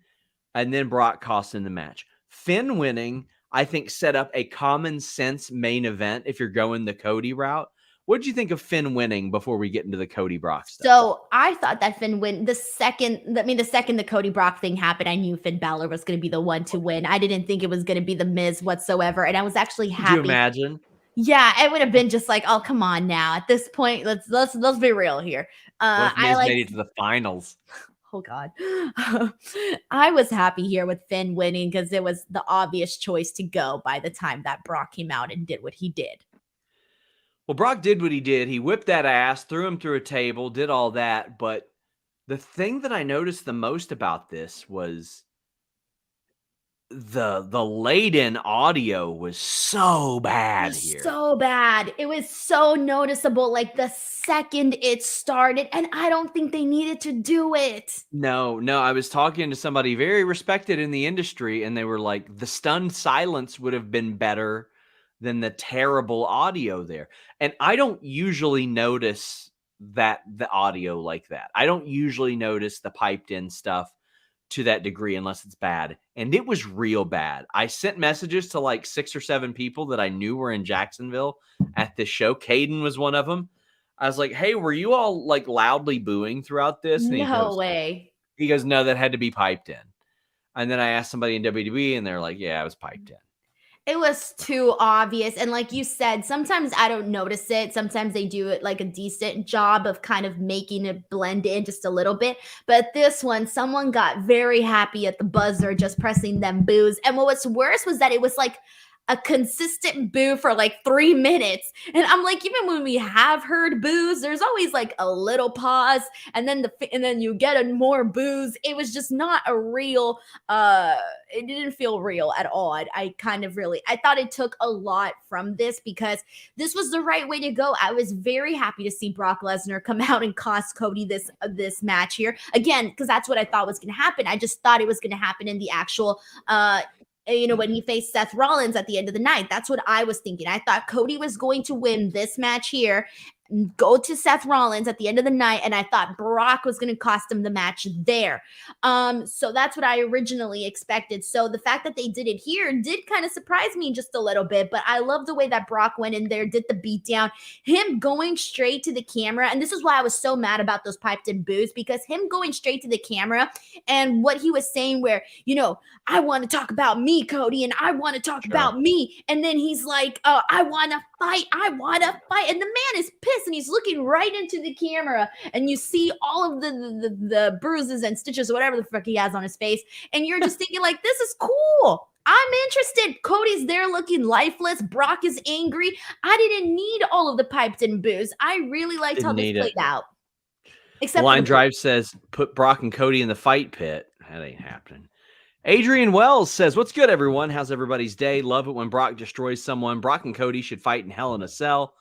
and then Brock costing the match. Finn winning, I think, set up a common sense main event if you're going the Cody route. What did you think of Finn winning before we get into the Cody Brock stuff? So I thought that Finn win the second the Cody Brock thing happened, I knew Finn Balor was going to be the one to win. I didn't think it was going to be The Miz whatsoever, and I was actually happy. Could you imagine? Yeah, it would have been just like, oh, come on now. At this point, let's be real here. What if Miz made it to the finals? Oh God. I was happy here with Finn winning because it was the obvious choice to go by the time that Brock came out and did what he did. Well, Brock did what he did. He whipped that ass, threw him through a table, did all that. But the thing that I noticed the most about this was the laid-in audio was so bad here. So bad. It was so noticeable, like the second it started, and I don't think they needed to do it. No. I was talking to somebody very respected in the industry, and they were like, the stunned silence would have been better than the terrible audio there. And I don't usually notice the audio like that. I don't usually notice the piped in stuff to that degree unless it's bad. And it was real bad. I sent messages to like 6 or 7 people that I knew were in Jacksonville at this show. Caden was one of them. I was like, hey, were you all like loudly booing throughout this? And No way. He goes, no, that had to be piped in. And then I asked somebody in WWE and they're like, yeah, it was piped in. It was too obvious. And like you said, sometimes I don't notice it. Sometimes they do it like a decent job of kind of making it blend in just a little bit. But this one, someone got very happy at the buzzer, just pressing them boos. And what was worse was that it was like a consistent boo for like 3 minutes. And I'm like, even when we have heard boos, there's always like a little pause and then you get a more boos. It was just not a real, it didn't feel real at all. I thought it took a lot from this because this was the right way to go. I was very happy to see Brock Lesnar come out and cost Cody this match here. Again, because that's what I thought was going to happen. I just thought it was going to happen in the actual, when he faced Seth Rollins at the end of the night. That's what I was thinking. I thought Cody was going to win this match here go to Seth Rollins at the end of the night, and I thought Brock was going to cost him the match there. So that's what I originally expected. So the fact that they did it here did kind of surprise me just a little bit, but I love the way that Brock went in there, did the beatdown, him going straight to the camera. And this is why I was so mad about those piped in boos, because him going straight to the camera and what he was saying where, I want to talk about me, Cody, and I want to talk about me. And then he's like, I want to fight. And the man is pissed and he's looking right into the camera, and you see all of the bruises and stitches or whatever the fuck he has on his face, and you're just thinking like, this is cool. I'm interested. Cody's there looking lifeless. Brock is angry. I didn't need all of the piped in boos. I really liked how this played out. Except Line Drive says, put Brock and Cody in the fight pit. That ain't happening. Adrian Wells says, what's good, everyone? How's everybody's day? Love it when Brock destroys someone. Brock and Cody should fight in Hell in a Cell.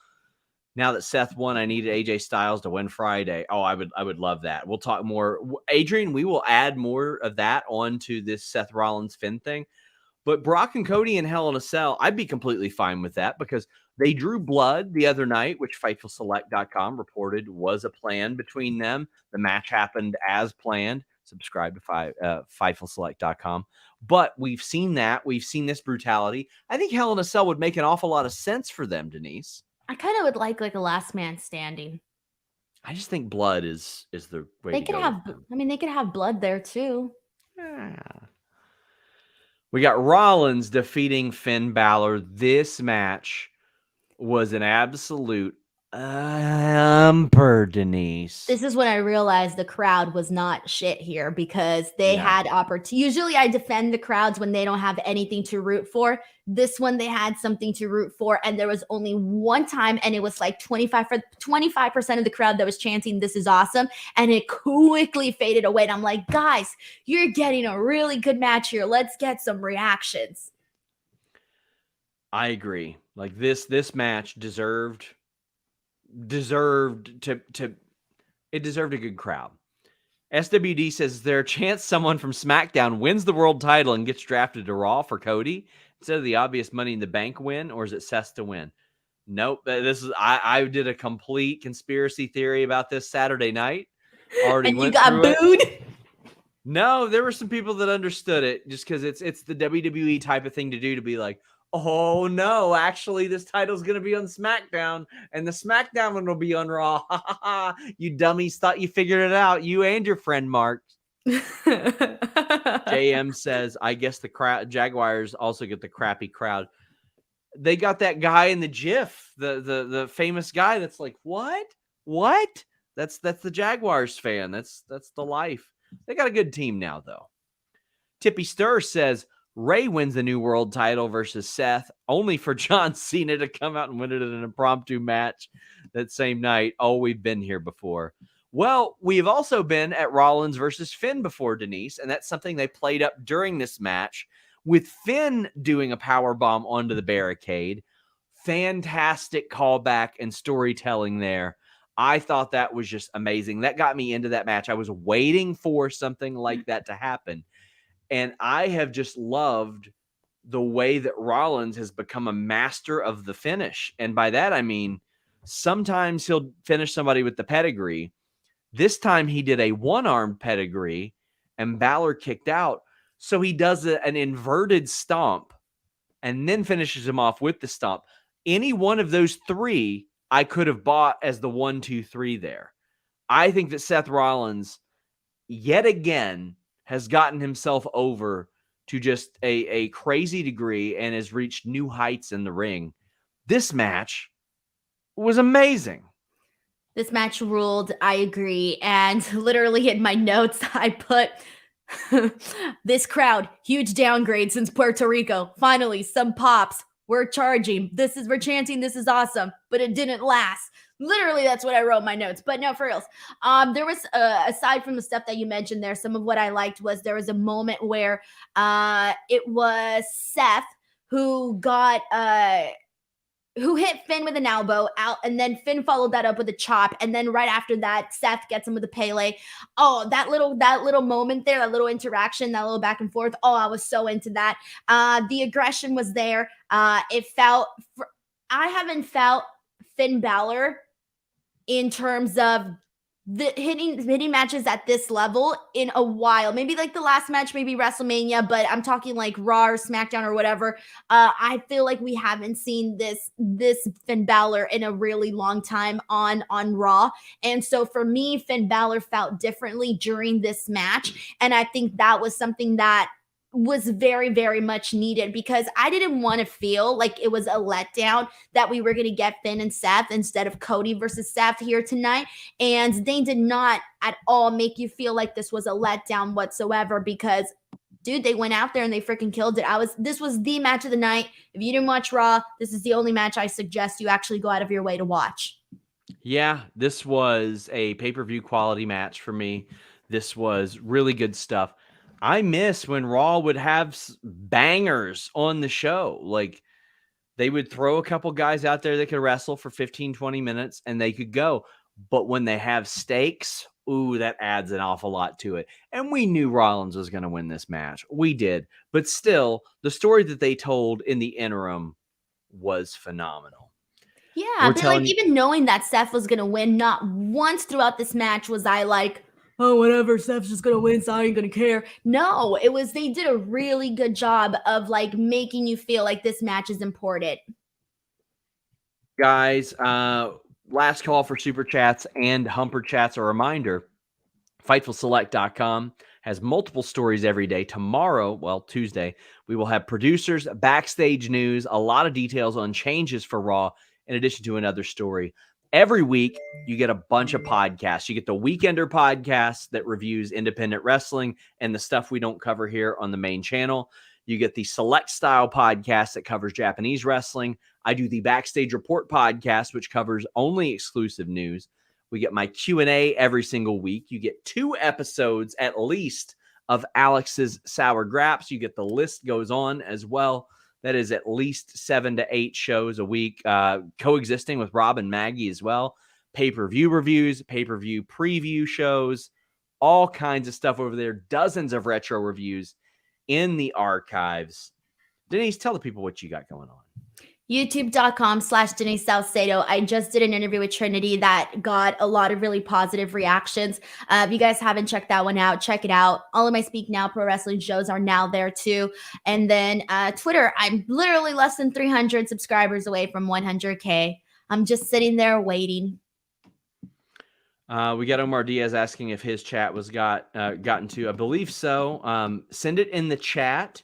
Now that Seth won, I needed AJ Styles to win Friday. Oh, I would love that. We'll talk more. Adrian, we will add more of that onto this Seth Rollins Finn thing. But Brock and Cody in Hell in a Cell, I'd be completely fine with that because they drew blood the other night, which FightfulSelect.com reported was a plan between them. The match happened as planned. Subscribe to FightfulSelect.com. But we've seen that. We've seen this brutality. I think Hell in a Cell would make an awful lot of sense for them, Denise. I kind of would like a last man standing. I just think blood is the way they to could go. They could have blood there too. Yeah. We got Rollins defeating Finn Balor. This match was an absolute Denise. This is when I realized the crowd was not shit here because they had opportunity. Usually I defend the crowds when they don't have anything to root for. This one, they had something to root for. And there was only one time, and it was like 25% of the crowd that was chanting, "This is awesome." And it quickly faded away. And I'm like, guys, you're getting a really good match here. Let's get some reactions. I agree. Like this match deserved a good crowd. SWD says, is there a chance someone from SmackDown wins the world title and gets drafted to Raw for Cody instead of the obvious Money in the Bank win, or is it Seth to win? Nope. I did a complete conspiracy theory about this Saturday night. Already and went you got booed? No, there were some people that understood it just because it's the WWE type of thing to do, to be like, oh no, actually this title's going to be on SmackDown and the SmackDown one will be on Raw. You dummies thought you figured it out. You and your friend Mark. JM says, I guess the Jaguars also get the crappy crowd. They got that guy in the GIF, the famous guy that's like, what? That's the Jaguars fan. That's the life. They got a good team now though. Tippy Stir says, Ray wins the new world title versus Seth, only for John Cena to come out and win it in an impromptu match that same night. Oh, we've been here before. Well, we've also been at Rollins versus Finn before, Denise, and that's something they played up during this match with Finn doing a power bomb onto the barricade. Fantastic callback and storytelling there. I thought that was just amazing. That got me into that match. I was waiting for something like that to happen. And I have just loved the way that Rollins has become a master of the finish. And by that, I mean, sometimes he'll finish somebody with the pedigree. This time he did a one-armed pedigree and Balor kicked out. So he does an inverted stomp and then finishes him off with the stomp. Any one of those three I could have bought as the 1, 2, 3 there. I think that Seth Rollins, yet again, has gotten himself over to just a crazy degree and has reached new heights in the ring. This match was amazing. This match ruled. I agree. And literally in my notes, I put this crowd, huge downgrade since Puerto Rico. Finally, some pops. We're charging. We're chanting. This is awesome. But it didn't last. Literally, that's what I wrote in my notes. But no, for reals. There was, aside from the stuff that you mentioned there, some of what I liked was there was a moment where it was Seth who got who hit Finn with an elbow out, and then Finn followed that up with a chop, and then right after that, Seth gets him with a Pele. Oh, that little moment there, that little interaction, that little back and forth. Oh, I was so into that. The aggression was there. I haven't felt Finn Balor in terms of the hitting matches at this level in a while. Maybe like the last match, maybe WrestleMania, but I'm talking like Raw or SmackDown or whatever. I feel like we haven't seen this Finn Balor in a really long time on Raw. And so for me, Finn Balor felt differently during this match. And I think that was something that was very, very much needed, because I didn't want to feel like it was a letdown that we were going to get Finn and Seth instead of Cody versus Seth here tonight. And they did not at all make you feel like this was a letdown whatsoever, because dude, they went out there and they freaking killed it. This was the match of the night. If you didn't watch Raw, this is the only match I suggest you actually go out of your way to watch. Yeah, this was a pay-per-view quality match for me. This was really good stuff. I miss when Raw would have bangers on the show. Like, they would throw a couple guys out there that could wrestle for 15, 20 minutes and they could go. But when they have stakes, ooh, that adds an awful lot to it. And we knew Rollins was going to win this match. We did. But still, the story that they told in the interim was phenomenal. Yeah, but like, even knowing that Seth was going to win, not once throughout this match was I like, oh, whatever, Seth's just going to win, so I ain't going to care. No, they did a really good job of like making you feel like this match is important. Guys, last call for super chats and humper chats. A reminder, FightfulSelect.com has multiple stories every day. Tomorrow, well, Tuesday, we will have producers, backstage news, a lot of details on changes for Raw, in addition to another story. Every week, you get a bunch of podcasts. You get the Weekender podcast that reviews independent wrestling and the stuff we don't cover here on the main channel. You get the Select Style podcast that covers Japanese wrestling. I do the Backstage Report podcast, which covers only exclusive news. We get my Q&A every single week. You get 2 episodes at least of Alex's Sour Graps. You get the list goes on as well. That is at least 7 to 8 shows a week, coexisting with Rob and Maggie as well. Pay-per-view reviews, pay-per-view preview shows, all kinds of stuff over there. Dozens of retro reviews in the archives. Denise, tell the people what you got going on. YouTube.com/Denise Salcedo. I just did an interview with Trinity that got a lot of really positive reactions. If you guys haven't checked that one out, check it out. All of my Speak Now pro wrestling shows are now there too. And then Twitter, I'm literally less than 300 subscribers away from 100K. I'm just sitting there waiting. We got Omar Diaz asking if his chat was gotten to. I believe so. Send it in the chat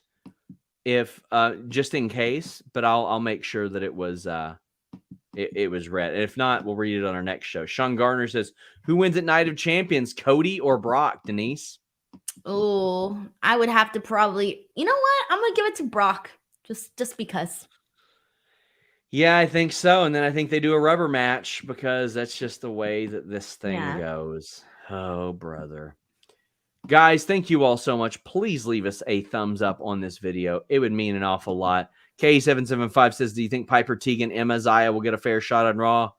if just in case, but I'll make sure that it was it was read. If not, we'll read it on our next show. Sean Garner says, "Who wins at Night of Champions, Cody or Brock?" Denise. Oh, I would have to probably. You know what? I'm gonna give it to Brock just because. Yeah, I think so. And then I think they do a rubber match because that's just the way that this thing goes. Oh, brother. Guys, thank you all so much. Please leave us a thumbs up on this video. It would mean an awful lot. K775 says, do you think Piper, Tegan, Emma, Zaya will get a fair shot on Raw?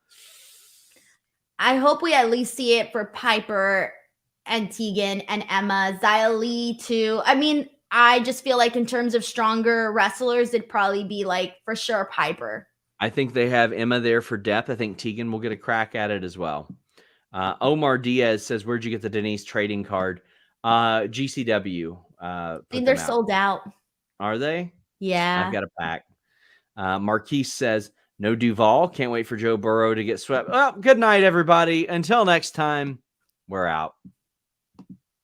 I hope we at least see it for Piper and Tegan and Emma. Zia Lee, too. I mean, I just feel like in terms of stronger wrestlers, it'd probably be like, for sure, Piper. I think they have Emma there for depth. I think Tegan will get a crack at it as well. Omar Diaz says, where'd you get the Denise trading card? GCW. I think they're sold out. Are they? Yeah. I've got a pack. Marquise says, no Duval. Can't wait for Joe Burrow to get swept. Well, good night, everybody. Until next time, we're out.